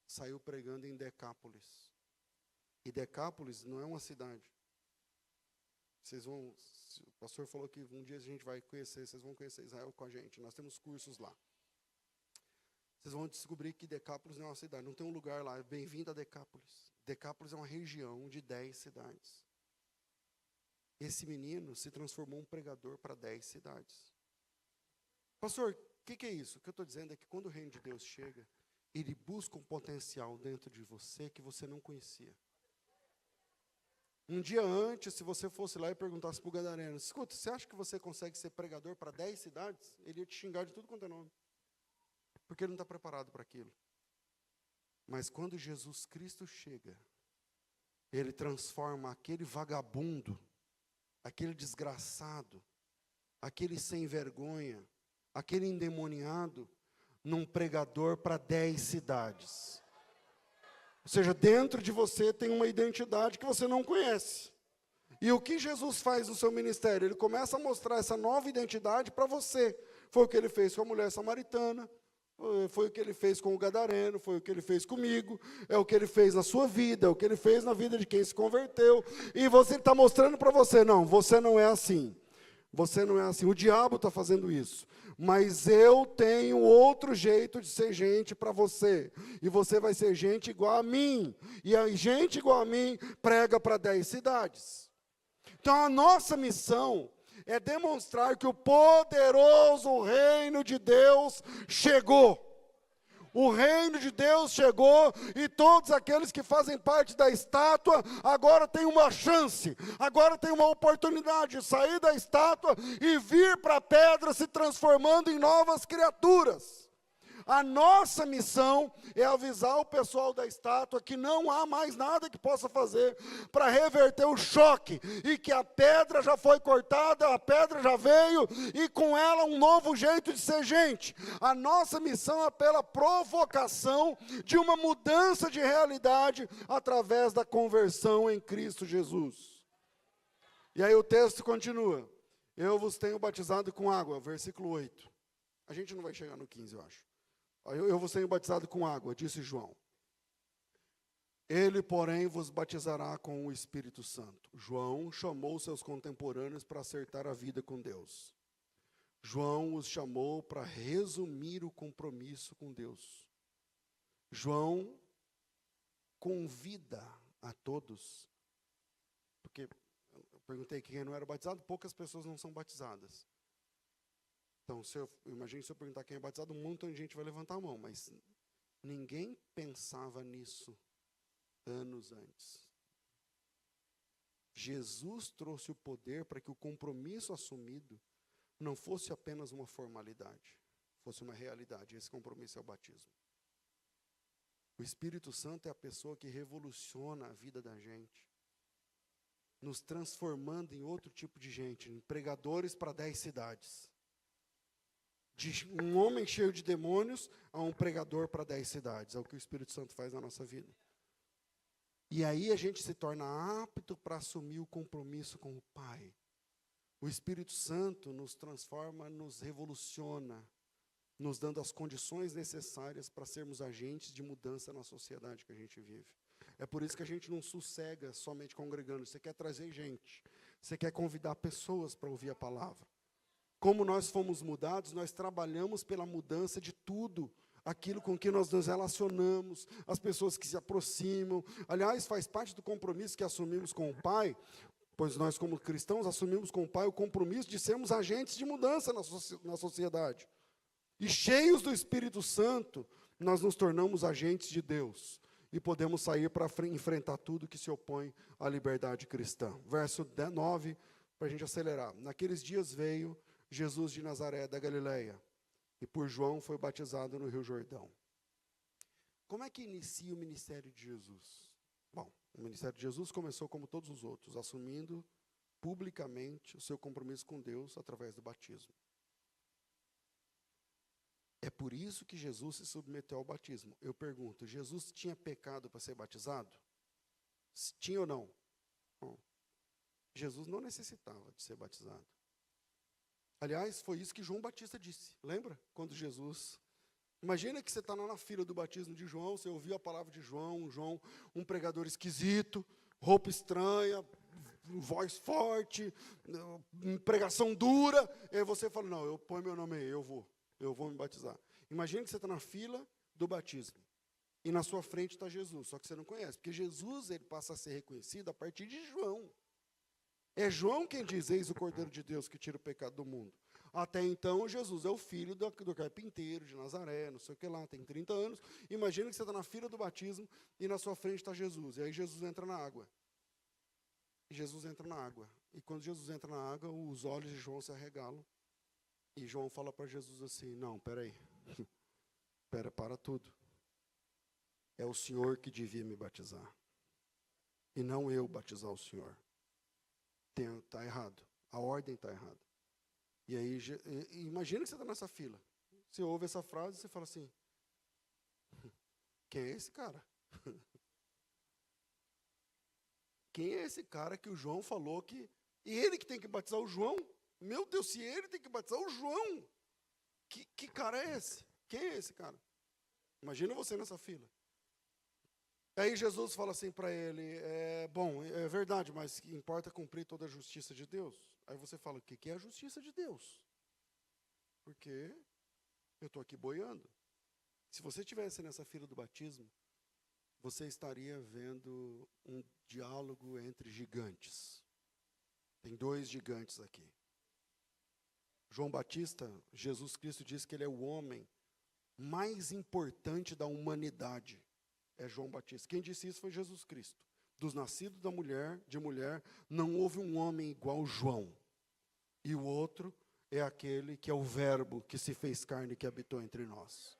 saiu pregando em Decápolis. E Decápolis não é uma cidade. O pastor falou que um dia a gente vai conhecer, vocês vão conhecer Israel com a gente. Nós temos cursos lá. Vocês vão descobrir que Decápolis não é uma cidade, não tem um lugar lá. Bem-vindo a Decápolis. Decápolis é uma região de 10 cidades. Esse menino se transformou em um pregador para 10 cidades. Pastor, o que é isso? O que eu estou dizendo é que quando o reino de Deus chega, ele busca um potencial dentro de você que você não conhecia. Um dia antes, se você fosse lá e perguntasse para o gadareno, escuta, você acha que você consegue ser pregador para 10 cidades? Ele ia te xingar de tudo quanto é nome. Porque ele não está preparado para aquilo. Mas quando Jesus Cristo chega, ele transforma aquele vagabundo, aquele desgraçado, aquele sem vergonha, aquele endemoniado, num pregador para 10 cidades. Ou seja, dentro de você tem uma identidade que você não conhece. E o que Jesus faz no seu ministério? Ele começa a mostrar essa nova identidade para você. Foi o que ele fez com a mulher samaritana, foi o que ele fez com o gadareno, foi o que ele fez comigo, é o que ele fez na sua vida, é o que ele fez na vida de quem se converteu. E você está mostrando para você, não, você não é assim. Você não é assim, o diabo está fazendo isso. Mas eu tenho outro jeito de ser gente para você. E você vai ser gente igual a mim. E a gente igual a mim prega para 10 cidades. Então a nossa missão é demonstrar que o poderoso reino de Deus chegou. O reino de Deus chegou e todos aqueles que fazem parte da estátua agora têm uma chance, agora têm uma oportunidade de sair da estátua e vir para a pedra se transformando em novas criaturas. A nossa missão é avisar o pessoal da estátua que não há mais nada que possa fazer para reverter o choque, e que a pedra já foi cortada, a pedra já veio, e com ela um novo jeito de ser gente. A nossa missão é pela provocação de uma mudança de realidade através da conversão em Cristo Jesus. E aí o texto continua: eu vos tenho batizado com água, versículo 8. A gente não vai chegar no 15, eu acho. Eu vos tenho batizado com água, disse João. Ele, porém, vos batizará com o Espírito Santo. João chamou seus contemporâneos para acertar a vida com Deus. João os chamou para resumir o compromisso com Deus. João convida a todos, porque eu perguntei quem não era batizado, poucas pessoas não são batizadas. Então, imagine se eu perguntar quem é batizado, um montão de gente vai levantar a mão, mas ninguém pensava nisso anos antes. Jesus trouxe o poder para que o compromisso assumido não fosse apenas uma formalidade, fosse uma realidade. Esse compromisso é o batismo. O Espírito Santo é a pessoa que revoluciona a vida da gente, nos transformando em outro tipo de gente, em pregadores para 10 cidades. De um homem cheio de demônios a um pregador para 10 cidades. É o que o Espírito Santo faz na nossa vida. E aí a gente se torna apto para assumir o compromisso com o Pai. O Espírito Santo nos transforma, nos revoluciona, nos dando as condições necessárias para sermos agentes de mudança na sociedade que a gente vive. É por isso que a gente não sossega somente congregando. Você quer trazer gente, você quer convidar pessoas para ouvir a palavra. Como nós fomos mudados, nós trabalhamos pela mudança de tudo, aquilo com que nós nos relacionamos, as pessoas que se aproximam. Aliás, faz parte do compromisso que assumimos com o Pai, pois nós, como cristãos, assumimos com o Pai o compromisso de sermos agentes de mudança na sociedade. E cheios do Espírito Santo, nós nos tornamos agentes de Deus. E podemos sair para enfrentar tudo que se opõe à liberdade cristã. Verso 9, para a gente acelerar. Naqueles dias veio Jesus de Nazaré da Galileia, e por João foi batizado no Rio Jordão. Como é que inicia o ministério de Jesus? Bom, o ministério de Jesus começou como todos os outros, assumindo publicamente o seu compromisso com Deus através do batismo. É por isso que Jesus se submeteu ao batismo. Eu pergunto, Jesus tinha pecado para ser batizado? Tinha ou não? Bom, Jesus não necessitava de ser batizado. Aliás, foi isso que João Batista disse. Lembra? Quando Jesus... Imagina que você está lá na fila do batismo de João, você ouviu a palavra de João, um pregador esquisito, roupa estranha, voz forte, pregação dura, e aí você fala, não, eu ponho meu nome aí, eu vou me batizar. Imagina que você está na fila do batismo, e na sua frente está Jesus, só que você não conhece, porque Jesus ele passa a ser reconhecido a partir de João. É João quem diz, eis o Cordeiro de Deus que tira o pecado do mundo. Até então, Jesus é o filho do carpinteiro de Nazaré, não sei o que lá, tem 30 anos. Imagina que você está na fila do batismo e na sua frente está Jesus. E aí Jesus entra na água. E Jesus entra na água. E quando Jesus entra na água, os olhos de João se arregalam. E João fala para Jesus assim, não, peraí, para tudo. É o Senhor que devia me batizar. E não eu batizar o Senhor. Está errado. A ordem está errada. E aí, imagina que você está nessa fila. Você ouve essa frase e você fala assim, quem é esse cara? Quem é esse cara que o João falou que... E ele que tem que batizar o João? Meu Deus, se ele tem que batizar o João, que cara é esse? Quem é esse cara? Imagina você nessa fila. Aí Jesus fala assim para ele, bom, é verdade, mas importa cumprir toda a justiça de Deus. Aí você fala, o que é a justiça de Deus? Porque eu estou aqui boiando. Se você estivesse nessa fila do batismo, você estaria vendo um diálogo entre gigantes. Tem 2 gigantes aqui. João Batista, Jesus Cristo diz que ele é o homem mais importante da humanidade. É João Batista. Quem disse isso foi Jesus Cristo. Dos nascidos de mulher, não houve um homem igual João. E o outro é aquele que é o verbo que se fez carne e que habitou entre nós.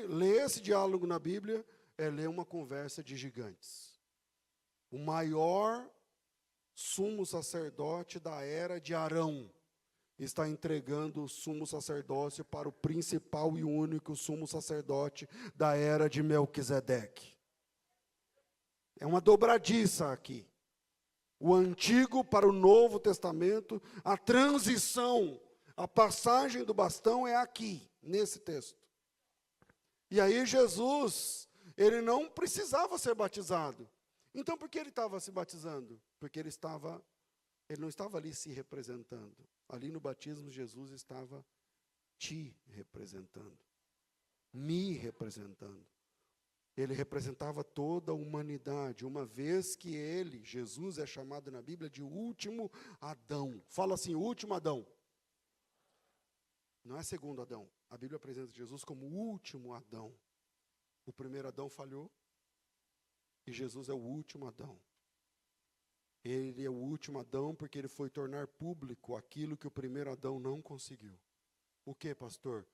Ler esse diálogo na Bíblia é ler uma conversa de gigantes. O maior sumo sacerdote da era de Arão está entregando o sumo sacerdócio para o principal e único sumo sacerdote da era de Melquisedeque. É uma dobradiça aqui. O Antigo para o Novo Testamento, a transição, a passagem do bastão é aqui, nesse texto. E aí Jesus, ele não precisava ser batizado. Então por que ele estava se batizando? Porque ele não estava ali se representando. Ali no batismo, Jesus estava te representando, me representando. Ele representava toda a humanidade, uma vez que ele, Jesus, é chamado na Bíblia de último Adão. Fala assim, último Adão. Não é segundo Adão. A Bíblia apresenta Jesus como o último Adão. O primeiro Adão falhou e Jesus é o último Adão. Ele é o último Adão porque ele foi tornar público aquilo que o primeiro Adão não conseguiu. O que, pastor?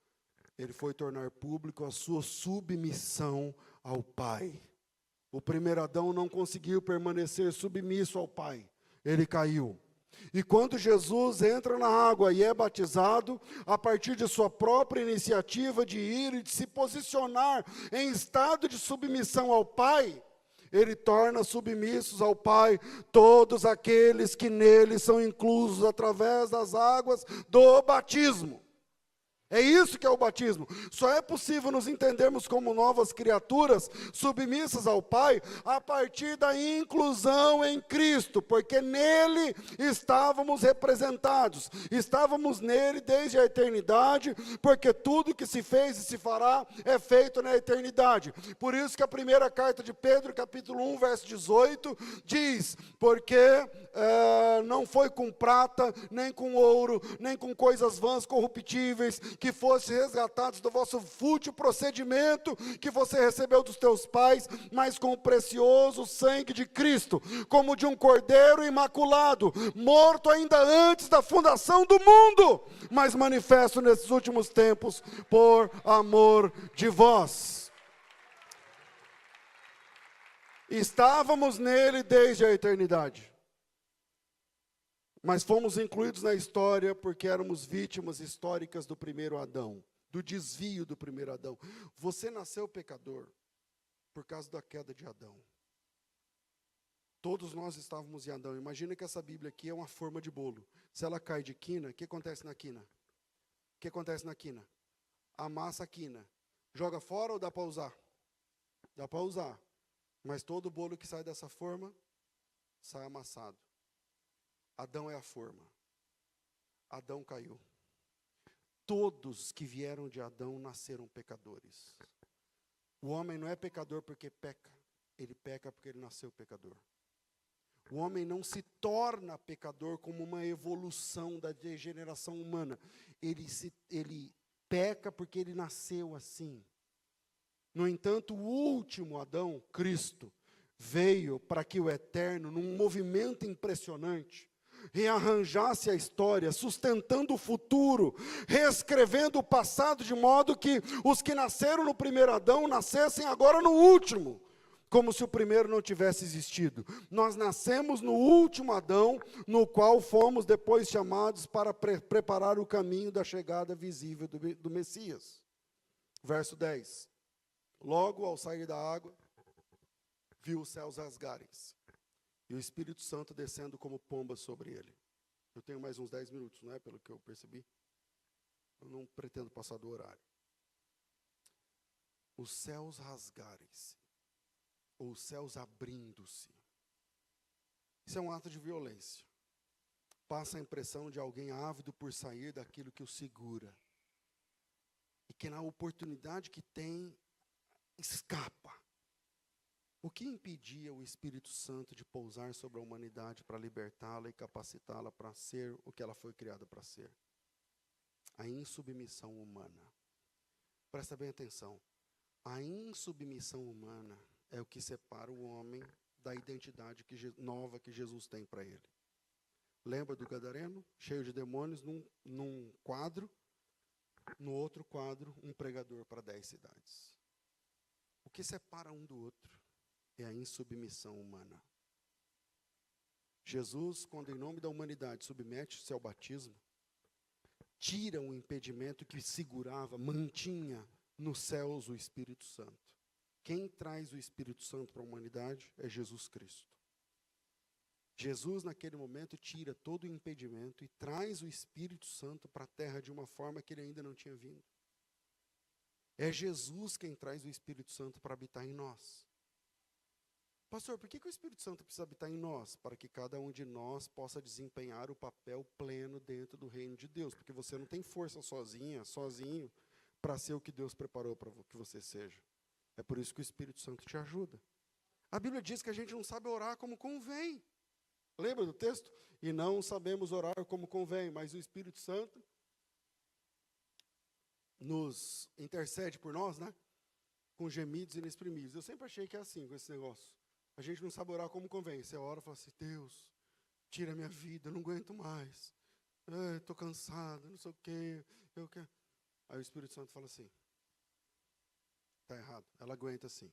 Ele foi tornar público a sua submissão ao Pai. O primeiro Adão não conseguiu permanecer submisso ao Pai. Ele caiu. E quando Jesus entra na água e é batizado, a partir de sua própria iniciativa de ir e de se posicionar em estado de submissão ao Pai, ele torna submissos ao Pai todos aqueles que nele são inclusos através das águas do batismo. É isso que é o batismo. Só é possível nos entendermos como novas criaturas, submissas ao Pai, a partir da inclusão em Cristo, porque nele estávamos representados, estávamos nele desde a eternidade, porque tudo que se fez e se fará é feito na eternidade. Por isso que a primeira carta de Pedro, capítulo 1, verso 18, diz, porque não foi com prata, nem com ouro, nem com coisas vãs corruptíveis, que fossem resgatados do vosso fútil procedimento que você recebeu dos teus pais, mas com o precioso sangue de Cristo, como de um cordeiro imaculado, morto ainda antes da fundação do mundo, mas manifesto nesses últimos tempos por amor de vós. Estávamos nele desde a eternidade. Mas fomos incluídos na história porque éramos vítimas históricas do primeiro Adão, do desvio do primeiro Adão. Você nasceu pecador por causa da queda de Adão. Todos nós estávamos em Adão. Imagina que essa Bíblia aqui é uma forma de bolo. Se ela cai de quina, o que acontece na quina? O que acontece na quina? Amassa a quina. Joga fora ou dá para usar? Dá para usar. Mas todo bolo que sai dessa forma, sai amassado. Adão é a forma. Adão caiu. Todos que vieram de Adão nasceram pecadores. O homem não é pecador porque peca. Ele peca porque ele nasceu pecador. O homem não se torna pecador como uma evolução da degeneração humana. Ele peca porque ele nasceu assim. No entanto, o último Adão, Cristo, veio para que o Eterno, num movimento impressionante, rearranjasse a história, sustentando o futuro, reescrevendo o passado, de modo que os que nasceram no primeiro Adão nascessem agora no último, como se o primeiro não tivesse existido. Nós nascemos no último Adão, no qual fomos depois chamados para preparar o caminho da chegada visível do Messias. Verso 10. Logo ao sair da água, viu os céus rasgarem-se, e o Espírito Santo descendo como pomba sobre ele. Eu tenho mais uns 10 minutos, não é? Pelo que eu percebi. Eu não pretendo passar do horário. Os céus rasgarem-se, ou os céus abrindo-se. Isso é um ato de violência. Passa a impressão de alguém ávido por sair daquilo que o segura. E que na oportunidade que tem, escapa. O que impedia o Espírito Santo de pousar sobre a humanidade para libertá-la e capacitá-la para ser o que ela foi criada para ser? A insubmissão humana. Presta bem atenção. A insubmissão humana é o que separa o homem da identidade nova que Jesus tem para ele. Lembra do gadareno? Cheio de demônios, num quadro. No outro quadro, um pregador para 10 cidades. O que separa um do outro é a insubmissão humana. Jesus, quando em nome da humanidade submete-se ao batismo, tira um impedimento que segurava, mantinha nos céus o Espírito Santo. Quem traz o Espírito Santo para a humanidade é Jesus Cristo. Jesus, naquele momento, tira todo o impedimento e traz o Espírito Santo para a terra de uma forma que ele ainda não tinha vindo. É Jesus quem traz o Espírito Santo para habitar em nós. Pastor, por que o Espírito Santo precisa habitar em nós? Para que cada um de nós possa desempenhar o papel pleno dentro do reino de Deus. Porque você não tem força sozinho, para ser o que Deus preparou para que você seja. É por isso que o Espírito Santo te ajuda. A Bíblia diz que a gente não sabe orar como convém. Lembra do texto? E não sabemos orar como convém, mas o Espírito Santo nos intercede por nós, né? Com gemidos inexprimíveis. Eu sempre achei que é assim com esse negócio. A gente não sabe orar como convém. Você ora e fala assim, Deus, tira a minha vida, eu não aguento mais. Estou cansado, não sei o quê. Eu quero. Aí o Espírito Santo fala assim, está errado, ela aguenta assim.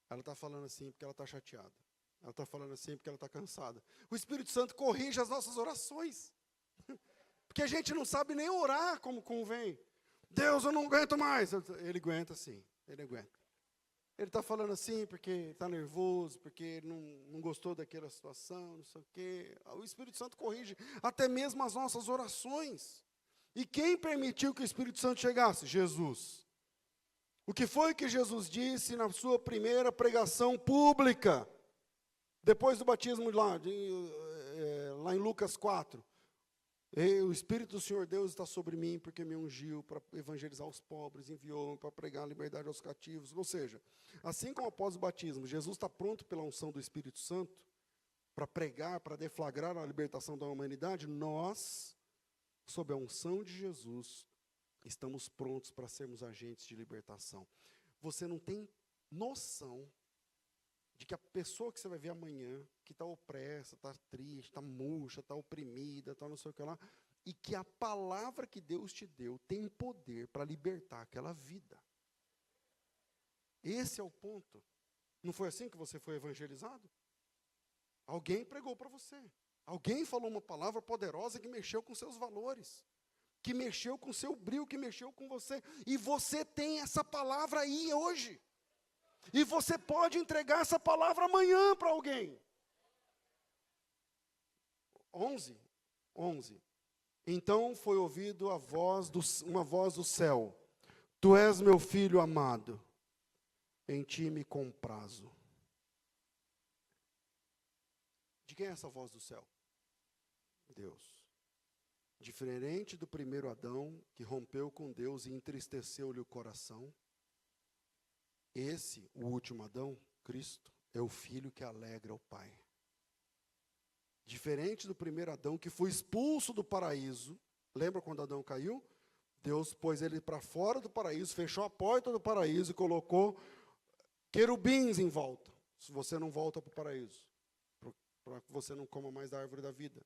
Ela está falando assim porque ela está chateada. Ela está falando assim porque ela está cansada. O Espírito Santo corrige as nossas orações. Porque a gente não sabe nem orar como convém. Deus, eu não aguento mais. Ele aguenta sim, ele aguenta. Ele está falando assim porque está nervoso, porque ele não gostou daquela situação, não sei o quê. O Espírito Santo corrige até mesmo as nossas orações. E quem permitiu que o Espírito Santo chegasse? Jesus. O que foi que Jesus disse na sua primeira pregação pública? Depois do batismo lá em Lucas 4. O Espírito do Senhor Deus está sobre mim, porque me ungiu para evangelizar os pobres, enviou-me para pregar a liberdade aos cativos. Ou seja, assim como após o batismo, Jesus está pronto pela unção do Espírito Santo, para pregar, para deflagrar a libertação da humanidade, nós, sob a unção de Jesus, estamos prontos para sermos agentes de libertação. Você não tem noção de que a pessoa que você vai ver amanhã, que está opressa, está triste, está murcha, está oprimida, está não sei o que lá, e que a palavra que Deus te deu tem poder para libertar aquela vida. Esse é o ponto. Não foi assim que você foi evangelizado? Alguém pregou para você. Alguém falou uma palavra poderosa que mexeu com seus valores, que mexeu com seu brilho, que mexeu com você. E você tem essa palavra aí hoje. E você pode entregar essa palavra amanhã para alguém. 11. Então foi ouvido uma voz do céu. Tu és meu filho amado, em ti me comprazo. De quem é essa voz do céu? Deus. Diferente do primeiro Adão, que rompeu com Deus e entristeceu-lhe o coração, esse, o último Adão, Cristo, é o filho que alegra o Pai. Diferente do primeiro Adão, que foi expulso do paraíso. Lembra quando Adão caiu? Deus pôs ele para fora do paraíso, fechou a porta do paraíso e colocou querubins em volta. Se você não volta para o paraíso, para que você não coma mais da árvore da vida.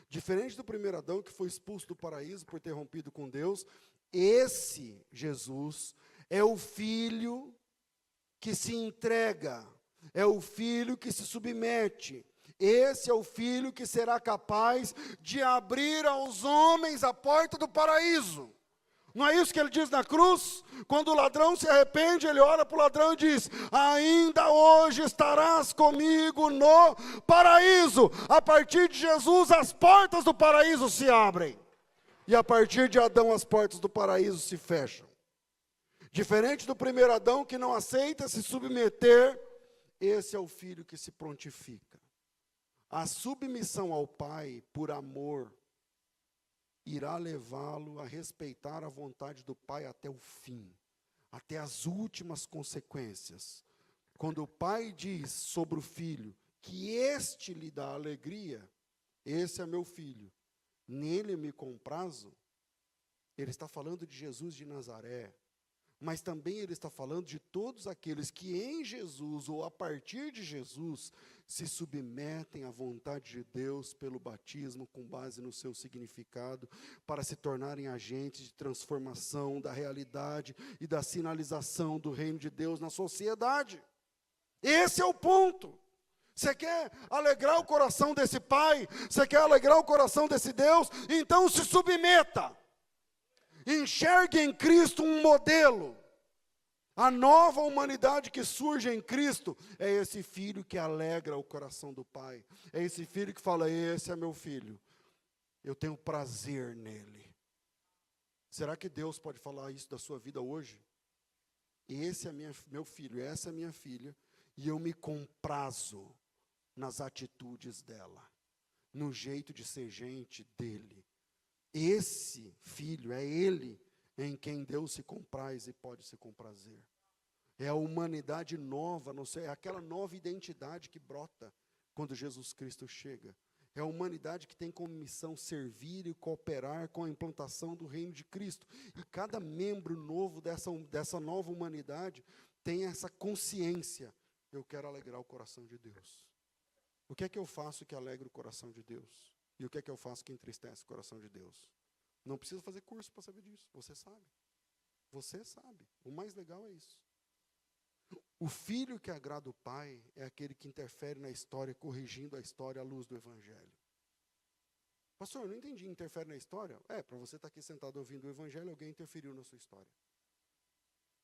Diferente do primeiro Adão, que foi expulso do paraíso por ter rompido com Deus, esse Jesus é o filho que se entrega, é o filho que se submete. Esse é o filho que será capaz de abrir aos homens a porta do paraíso. Não é isso que ele diz na cruz? Quando o ladrão se arrepende, ele olha para o ladrão e diz: ainda hoje estarás comigo no paraíso. A partir de Jesus, as portas do paraíso se abrem. E a partir de Adão, as portas do paraíso se fecham. Diferente do primeiro Adão, que não aceita se submeter, esse é o filho que se prontifica. A submissão ao Pai, por amor, irá levá-lo a respeitar a vontade do Pai até o fim, até as últimas consequências. Quando o Pai diz sobre o Filho que este lhe dá alegria, esse é meu filho, nele me comprazo, Ele está falando de Jesus de Nazaré, mas também ele está falando de todos aqueles que em Jesus ou a partir de Jesus se submetem à vontade de Deus pelo batismo com base no seu significado, para se tornarem agentes de transformação da realidade e da sinalização do reino de Deus na sociedade. Esse é o ponto. Você quer alegrar o coração desse Pai? Você quer alegrar o coração desse Deus? Então se submeta. Enxergue em Cristo um modelo. A nova humanidade que surge em Cristo é esse filho que alegra o coração do Pai. É esse filho que fala, esse é meu filho. Eu tenho prazer nele. Será que Deus pode falar isso da sua vida hoje? Esse é meu filho, essa é minha filha, e eu me comprazo nas atitudes dela, no jeito de ser gente dele. Esse filho, é ele em quem Deus se compraz e pode se comprazer. É a humanidade nova, não sei, é aquela nova identidade que brota quando Jesus Cristo chega. É a humanidade que tem como missão servir e cooperar com a implantação do reino de Cristo. E cada membro novo dessa nova humanidade tem essa consciência. Eu quero alegrar o coração de Deus. O que é que eu faço que alegra o coração de Deus? E o que é que eu faço que entristece o coração de Deus? Não precisa fazer curso para saber disso. Você sabe. Você sabe. O mais legal é isso. O filho que agrada o pai é aquele que interfere na história, corrigindo a história à luz do evangelho. Pastor, eu não entendi. Interfere na história? Para você estar aqui sentado ouvindo o evangelho, alguém interferiu na sua história.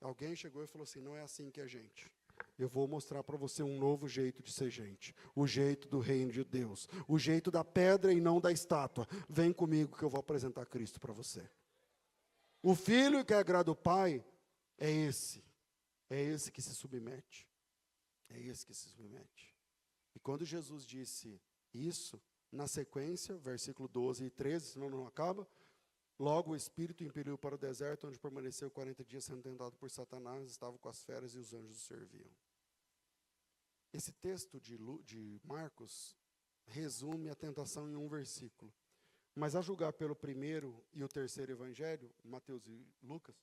Alguém chegou e falou assim, não é assim que é gente. Eu vou mostrar para você um novo jeito de ser gente. O jeito do reino de Deus. O jeito da pedra e não da estátua. Vem comigo que eu vou apresentar Cristo para você. O filho que agrada o pai é esse. É esse que se submete. É esse que se submete. E quando Jesus disse isso, na sequência, versículo 12 e 13, senão não acaba, logo o Espírito o impeliu para o deserto, onde permaneceu 40 dias sendo tentado por Satanás, estava com as feras e os anjos o serviam. Esse texto de Marcos resume a tentação em um versículo. Mas a julgar pelo primeiro e o terceiro evangelho, Mateus e Lucas,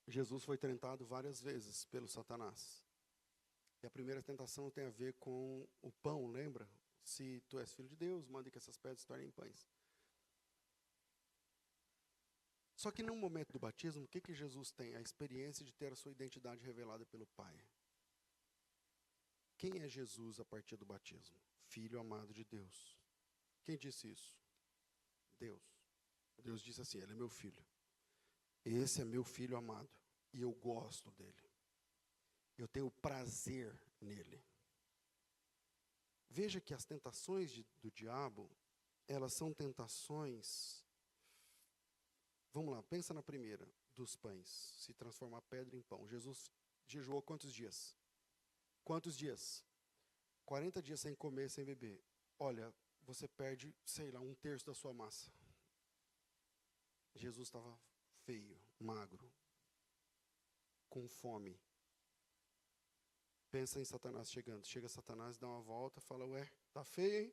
Jesus foi tentado várias vezes pelo Satanás. E a primeira tentação tem a ver com o pão, lembra? Se tu és filho de Deus, mande que essas pedras se tornem pães. Só que no momento do batismo, o que Jesus tem? A experiência de ter a sua identidade revelada pelo Pai. Quem é Jesus a partir do batismo? Filho amado de Deus. Quem disse isso? Deus. Deus disse assim, ele é meu filho. Esse é meu filho amado. E eu gosto dele. Eu tenho prazer nele. Veja que as tentações do diabo, elas são tentações... Vamos lá, pensa na primeira, dos pães. Se transformar pedra em pão. Jesus jejuou quantos dias? Quantos dias? 40 dias sem comer, sem beber. Olha, você perde, sei lá, 1/3 da sua massa. Jesus estava feio, magro, com fome. Pensa em Satanás chegando. Chega Satanás, dá uma volta, fala, ué, tá feio,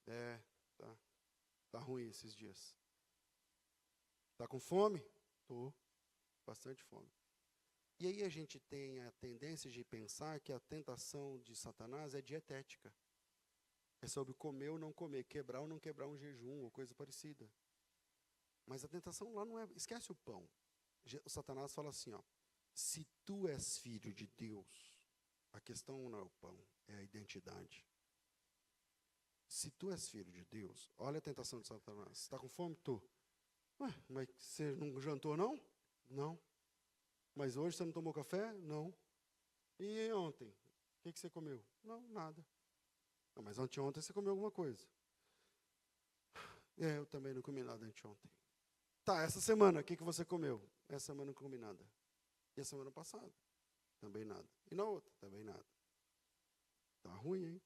hein? Tá ruim esses dias. Tá com fome? Tô, bastante fome. E aí a gente tem a tendência de pensar que a tentação de Satanás é dietética. É sobre comer ou não comer, quebrar ou não quebrar um jejum, ou coisa parecida. Mas a tentação lá não é... Esquece o pão. O Satanás fala assim, ó, se tu és filho de Deus, a questão não é o pão, é a identidade. Se tu és filho de Deus, olha a tentação de Satanás. Você está com fome? Tô. Ué, mas você não jantou, não? Não. Mas hoje você não tomou café? Não. E ontem? O que você comeu? Não, nada. Não, mas ontem você comeu alguma coisa. Eu também não comi nada anteontem. Tá, essa semana, o que você comeu? Essa semana não comi nada. E a semana passada? Também nada. E na outra? Também nada. Tá ruim, hein?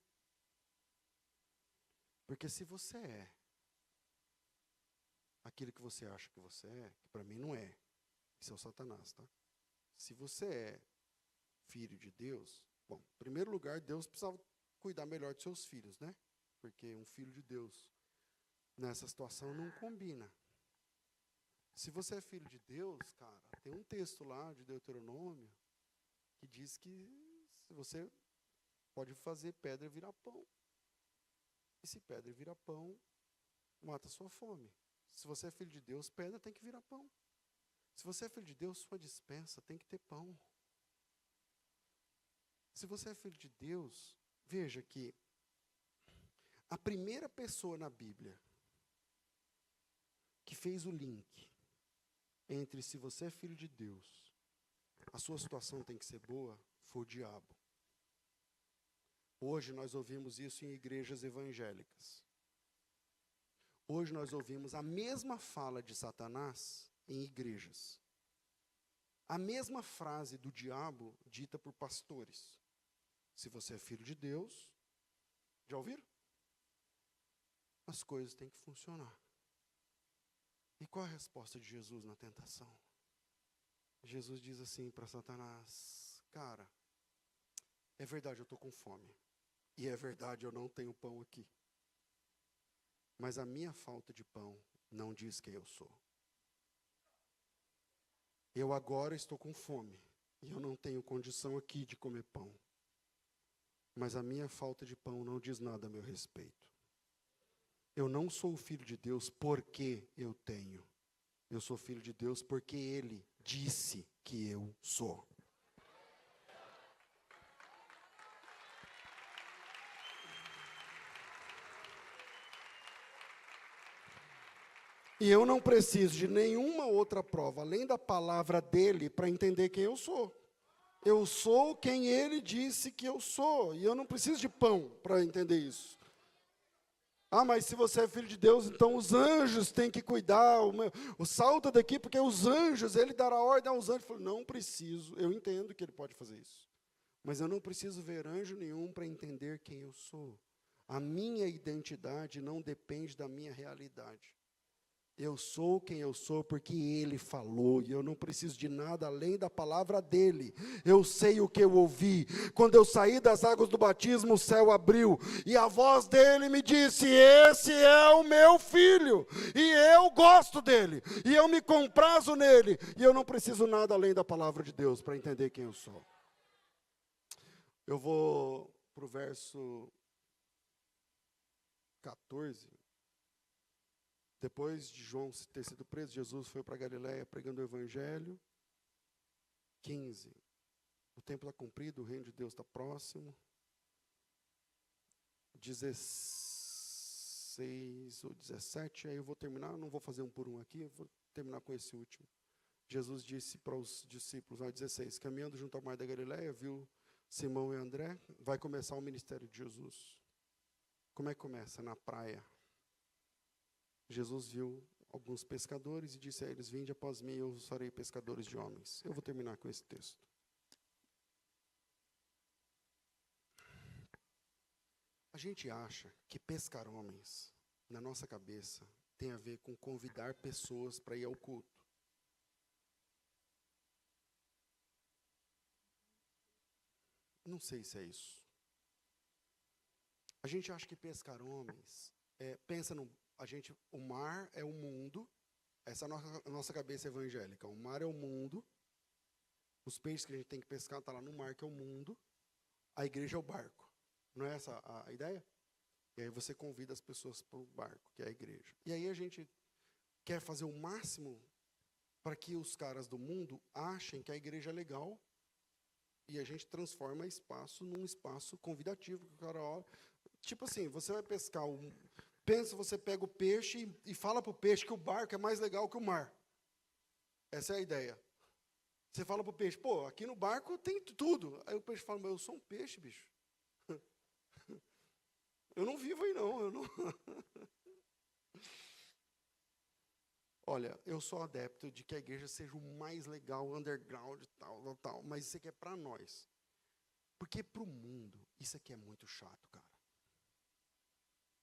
Porque se você é aquilo que você acha que você é, que para mim não é, isso é o Satanás, tá? Se você é filho de Deus, bom, em primeiro lugar, Deus precisava cuidar melhor dos seus filhos, né? Porque um filho de Deus nessa situação não combina. Se você é filho de Deus, cara, tem um texto lá de Deuteronômio que diz que você pode fazer pedra virar pão. E se pedra virar pão, mata a sua fome. Se você é filho de Deus, pedra tem que virar pão. Se você é filho de Deus, sua despensa tem que ter pão. Se você é filho de Deus, veja que a primeira pessoa na Bíblia que fez o link entre se você é filho de Deus, a sua situação tem que ser boa, foi o diabo. Hoje nós ouvimos isso em igrejas evangélicas. Hoje nós ouvimos a mesma fala de Satanás em igrejas. A mesma frase do diabo dita por pastores. Se você é filho de Deus, já ouviram? As coisas têm que funcionar. E qual é a resposta de Jesus na tentação? Jesus diz assim para Satanás: cara, é verdade, eu estou com fome. E é verdade, eu não tenho pão aqui. Mas a minha falta de pão não diz quem eu sou. Eu agora estou com fome. E eu não tenho condição aqui de comer pão. Mas a minha falta de pão não diz nada a meu respeito. Eu não sou filho de Deus porque eu tenho. Eu sou filho de Deus porque Ele disse que eu sou. E eu não preciso de nenhuma outra prova, além da palavra dele, para entender quem eu sou. Eu sou quem ele disse que eu sou. E eu não preciso de pão para entender isso. Ah, mas se você é filho de Deus, então os anjos têm que cuidar. Salta daqui, porque os anjos, ele dará ordem aos anjos. Eu falei, não preciso, eu entendo que ele pode fazer isso. Mas eu não preciso ver anjo nenhum para entender quem eu sou. A minha identidade não depende da minha realidade. Eu sou quem eu sou porque Ele falou, e eu não preciso de nada além da palavra dEle. Eu sei o que eu ouvi. Quando eu saí das águas do batismo, o céu abriu, e a voz dEle me disse, esse é o meu filho, e eu gosto dEle, e eu me comprazo nele, e eu não preciso nada além da palavra de Deus para entender quem eu sou. Eu vou para o verso 14. Depois de João ter sido preso, Jesus foi para Galiléia pregando o evangelho. 15. O tempo está cumprido, o reino de Deus está próximo. 16 ou 17, aí eu vou terminar, não vou fazer um por um aqui, eu vou terminar com esse último. Jesus disse para os discípulos, 16, caminhando junto ao mar da Galiléia, viu Simão e André, vai começar o ministério de Jesus. Como é que começa? Na praia. Jesus viu alguns pescadores e disse a eles, vinde após mim, eu os farei pescadores de homens. Eu vou terminar com esse texto. A gente acha que pescar homens, na nossa cabeça, tem a ver com convidar pessoas para ir ao culto. Não sei se é isso. A gente acha que pescar homens, o mar é o mundo, essa é a nossa cabeça evangélica, o mar é o mundo, os peixes que a gente tem que pescar estão lá no mar, que é o mundo, a igreja é o barco. Não é essa a ideia? E aí você convida as pessoas para o barco, que é a igreja. E aí a gente quer fazer o máximo para que os caras do mundo achem que a igreja é legal, e a gente transforma espaço num espaço convidativo, que o cara olha. Tipo assim, você vai pescar, pensa, você pega o peixe e fala para o peixe que o barco é mais legal que o mar. Essa é a ideia. Você fala para o peixe, pô, aqui no barco tem tudo. Aí o peixe fala, mas eu sou um peixe, bicho. Eu não vivo aí não. Olha, eu sou adepto de que a igreja seja o mais legal, underground, tal, mas isso aqui é para nós. Porque para o mundo, isso aqui é muito chato, cara.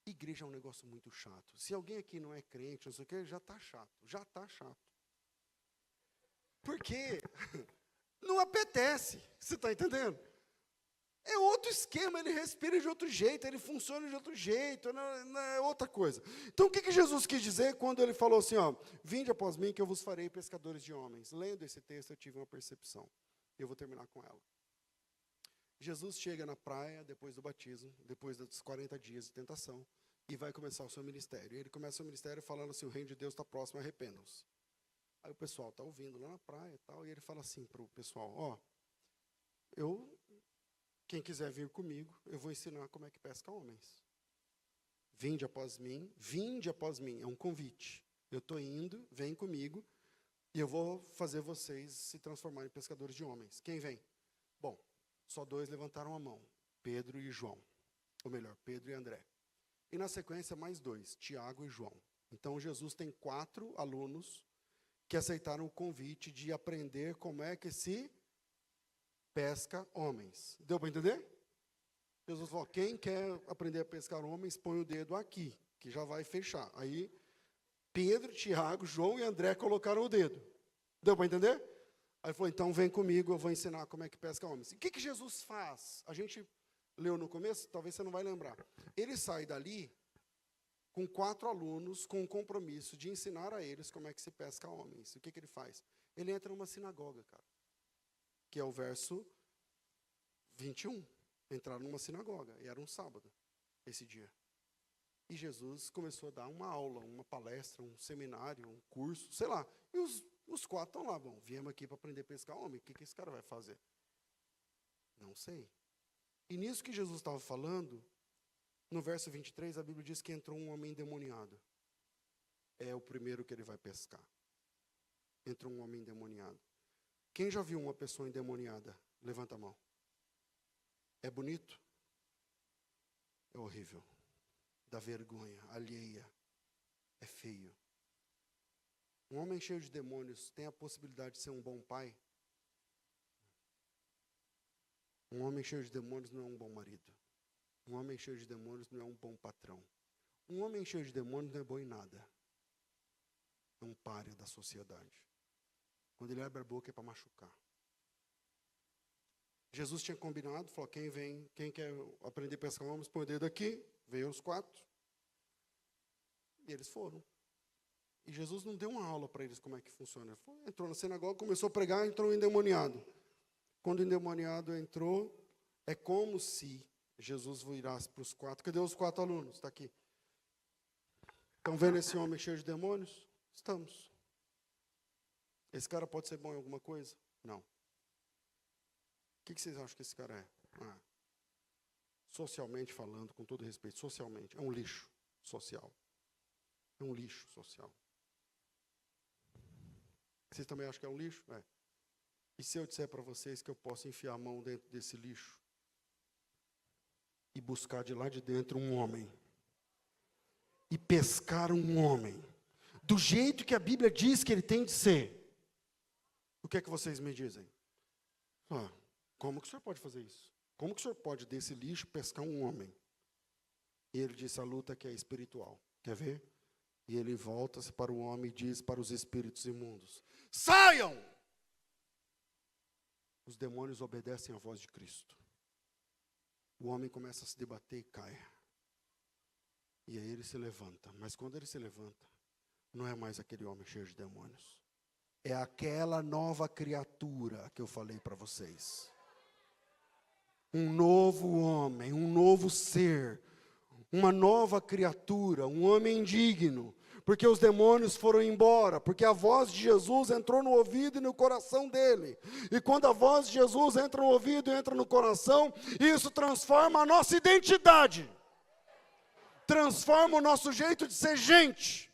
Igreja é um negócio muito chato. Se alguém aqui não é crente, não sei o quê, já está chato. Por quê? Não apetece, você está entendendo? É outro esquema, ele respira de outro jeito, ele funciona de outro jeito, não é outra coisa. Então, o que Jesus quis dizer quando ele falou assim, ó, vinde após mim que eu vos farei pescadores de homens? Lendo esse texto, eu tive uma percepção. Eu vou terminar com ela. Jesus chega na praia, depois do batismo, depois dos 40 dias de tentação, e vai começar o seu ministério. Ele começa o ministério falando assim, o reino de Deus está próximo, arrependam-se. Aí o pessoal está ouvindo lá na praia e tal, e ele fala assim para o pessoal, ó, quem quiser vir comigo, eu vou ensinar como é que pesca homens. Vinde após mim, é um convite. Eu estou indo, vem comigo, e eu vou fazer vocês se transformarem em pescadores de homens. Quem vem? Bom, só 2 levantaram a mão, Pedro e João. Ou melhor, Pedro e André. E na sequência, mais 2, Tiago e João. Então, Jesus tem 4 alunos que aceitaram o convite de aprender como é que se pesca homens. Deu para entender? Jesus falou, quem quer aprender a pescar homens, põe o dedo aqui, que já vai fechar. Aí, Pedro, Tiago, João e André colocaram o dedo. Deu para entender? Aí ele falou, então vem comigo, eu vou ensinar como é que pesca homens. E o que Jesus faz? A gente leu no começo, talvez você não vai lembrar. Ele sai dali com 4 alunos, com o compromisso de ensinar a eles como é que se pesca homens. O que ele faz? Ele entra numa sinagoga, cara. Que é o verso 21. Entraram numa sinagoga, e era um sábado, esse dia. E Jesus começou a dar uma aula, uma palestra, um seminário, um curso, sei lá. E os 4 estão lá, bom, viemos aqui para aprender a pescar homem, o que esse cara vai fazer? Não sei. E nisso que Jesus estava falando, no verso 23, a Bíblia diz que entrou um homem endemoniado. É o primeiro que ele vai pescar. Entrou um homem endemoniado. Quem já viu uma pessoa endemoniada? Levanta a mão. É bonito? É horrível. Dá vergonha, alheia. É feio. Um homem cheio de demônios tem a possibilidade de ser um bom pai? Um homem cheio de demônios não é um bom marido. Um homem cheio de demônios não é um bom patrão. Um homem cheio de demônios não é bom em nada. É um páreo da sociedade. Quando ele abre a boca é para machucar. Jesus tinha combinado, falou, quem quer aprender a pescar homens, põe o dedo aqui, veio os 4. E eles foram. E Jesus não deu uma aula para eles como é que funciona. Ele entrou na sinagoga, começou a pregar, entrou um endemoniado. Quando o endemoniado entrou, é como se Jesus virasse para os 4. Cadê os 4 alunos? Está aqui. Estão vendo esse homem cheio de demônios? Estamos. Esse cara pode ser bom em alguma coisa? Não. O que vocês acham que esse cara é? Socialmente falando, com todo respeito, socialmente, é um lixo social. É um lixo social. Vocês também acham que é um lixo? É. E se eu disser para vocês que eu posso enfiar a mão dentro desse lixo e buscar de lá de dentro um homem e pescar um homem do jeito que a Bíblia diz que ele tem de ser, o que é que vocês me dizem? Como que o senhor pode fazer isso? Como que o senhor pode desse lixo pescar um homem? E ele disse, a luta que é espiritual. Quer ver? E ele volta-se para o homem e diz para os espíritos imundos, saiam! Os demônios obedecem à voz de Cristo. O homem começa a se debater e cai. E aí ele se levanta. Mas quando ele se levanta, não é mais aquele homem cheio de demônios. É aquela nova criatura que eu falei para vocês. Um novo homem, um novo ser, uma nova criatura, um homem digno. Porque os demônios foram embora, porque a voz de Jesus entrou no ouvido e no coração dele. E quando a voz de Jesus entra no ouvido e entra no coração, isso transforma a nossa identidade. Transforma o nosso jeito de ser gente.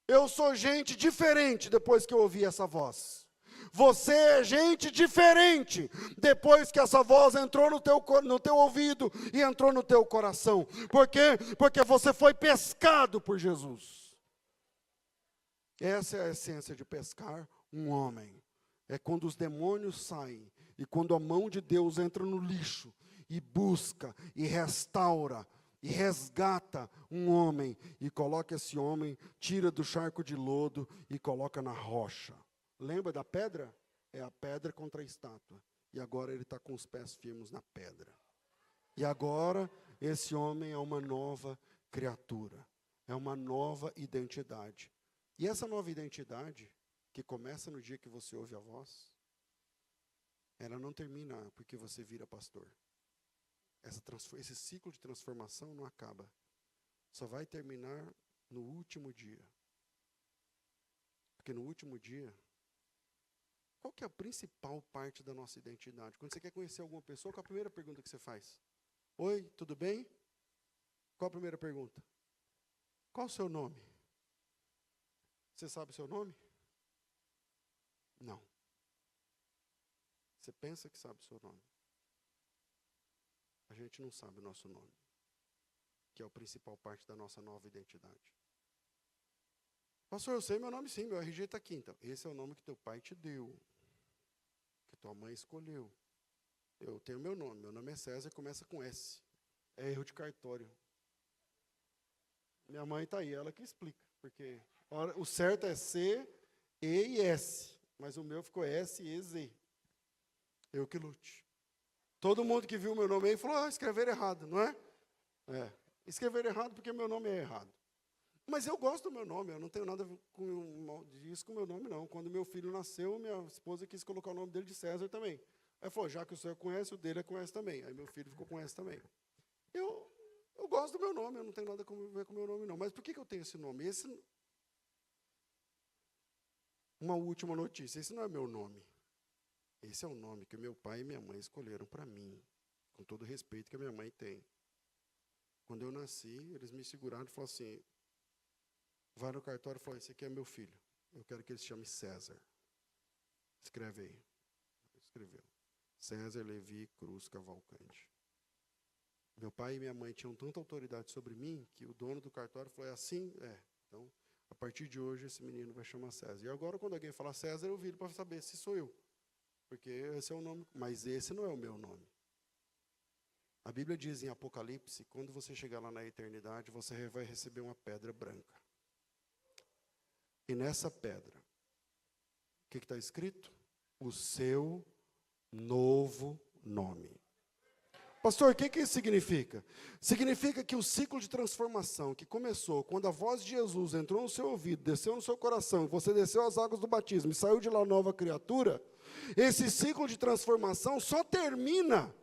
Eu sou gente diferente depois que eu ouvi essa voz. Você é gente diferente depois que essa voz entrou no teu ouvido e entrou no teu coração. Por quê? Porque você foi pescado por Jesus. Essa é a essência de pescar um homem. É quando os demônios saem e quando a mão de Deus entra no lixo e busca e restaura e resgata um homem e coloca esse homem, tira do charco de lodo e coloca na rocha. Lembra da pedra? É a pedra contra a estátua. E agora ele está com os pés firmes na pedra. E agora esse homem é uma nova criatura. É uma nova identidade. E essa nova identidade, que começa no dia que você ouve a voz, ela não termina porque você vira pastor. Esse ciclo de transformação não acaba. Só vai terminar no último dia. Porque no último dia, qual que é a principal parte da nossa identidade? Quando você quer conhecer alguma pessoa, qual é a primeira pergunta que você faz? Oi, tudo bem? Qual a primeira pergunta? Qual o seu nome? Você sabe o seu nome? Não. Você pensa que sabe o seu nome. A gente não sabe o nosso nome, que é a principal parte da nossa nova identidade. Pastor, eu sei meu nome sim, meu RG está aqui. Então, esse é o nome que teu pai te deu, que tua mãe escolheu. Eu tenho meu nome é César, começa com S. É erro de cartório. Minha mãe está aí, ela que explica, porque o certo é C, E e S, mas o meu ficou S, E, Z. Eu que lute. Todo mundo que viu meu nome aí falou, escreveram errado, não é? Escreveram errado porque meu nome é errado. Mas eu gosto do meu nome, eu não tenho nada disso com o meu nome, não. Quando meu filho nasceu, minha esposa quis colocar o nome dele de César também. Aí falou, já que o senhor conhece, o dele é com S também. Aí meu filho ficou com S também. Eu gosto do meu nome, eu não tenho nada a ver com o meu nome, não. Mas por que eu tenho esse nome? Uma última notícia, esse não é meu nome. Esse é o nome que meu pai e minha mãe escolheram para mim, com todo o respeito que a minha mãe tem. Quando eu nasci, eles me seguraram e falaram assim, vai no cartório e fala, esse aqui é meu filho, eu quero que ele se chame César. Escreve aí. Escreveu. César Levi Cruz Cavalcante. Meu pai e minha mãe tinham tanta autoridade sobre mim, que o dono do cartório falou, é assim? Então, a partir de hoje, esse menino vai chamar César. E agora, quando alguém fala César, eu viro para saber se sou eu. Porque esse é o nome, mas esse não é o meu nome. A Bíblia diz em Apocalipse, quando você chegar lá na eternidade, você vai receber uma pedra branca. E nessa pedra, o que está escrito? O seu novo nome. Pastor, o que isso significa? Significa que o ciclo de transformação que começou quando a voz de Jesus entrou no seu ouvido, desceu no seu coração, você desceu as águas do batismo e saiu de lá nova criatura, esse ciclo de transformação só termina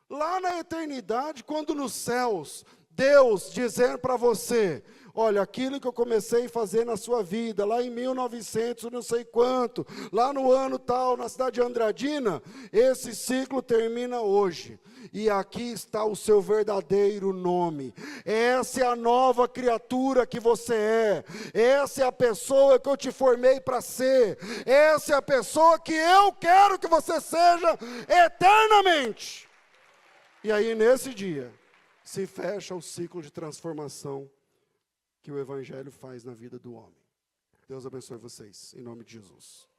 lá na eternidade, quando nos céus, Deus dizendo para você, olha, aquilo que eu comecei a fazer na sua vida, lá em 1900, não sei quanto, lá no ano tal, na cidade de Andradina, esse ciclo termina hoje. E aqui está o seu verdadeiro nome. Essa é a nova criatura que você é. Essa é a pessoa que eu te formei para ser. Essa é a pessoa que eu quero que você seja eternamente. E aí, nesse dia, se fecha o ciclo de transformação que o Evangelho faz na vida do homem. Deus abençoe vocês, em nome de Jesus.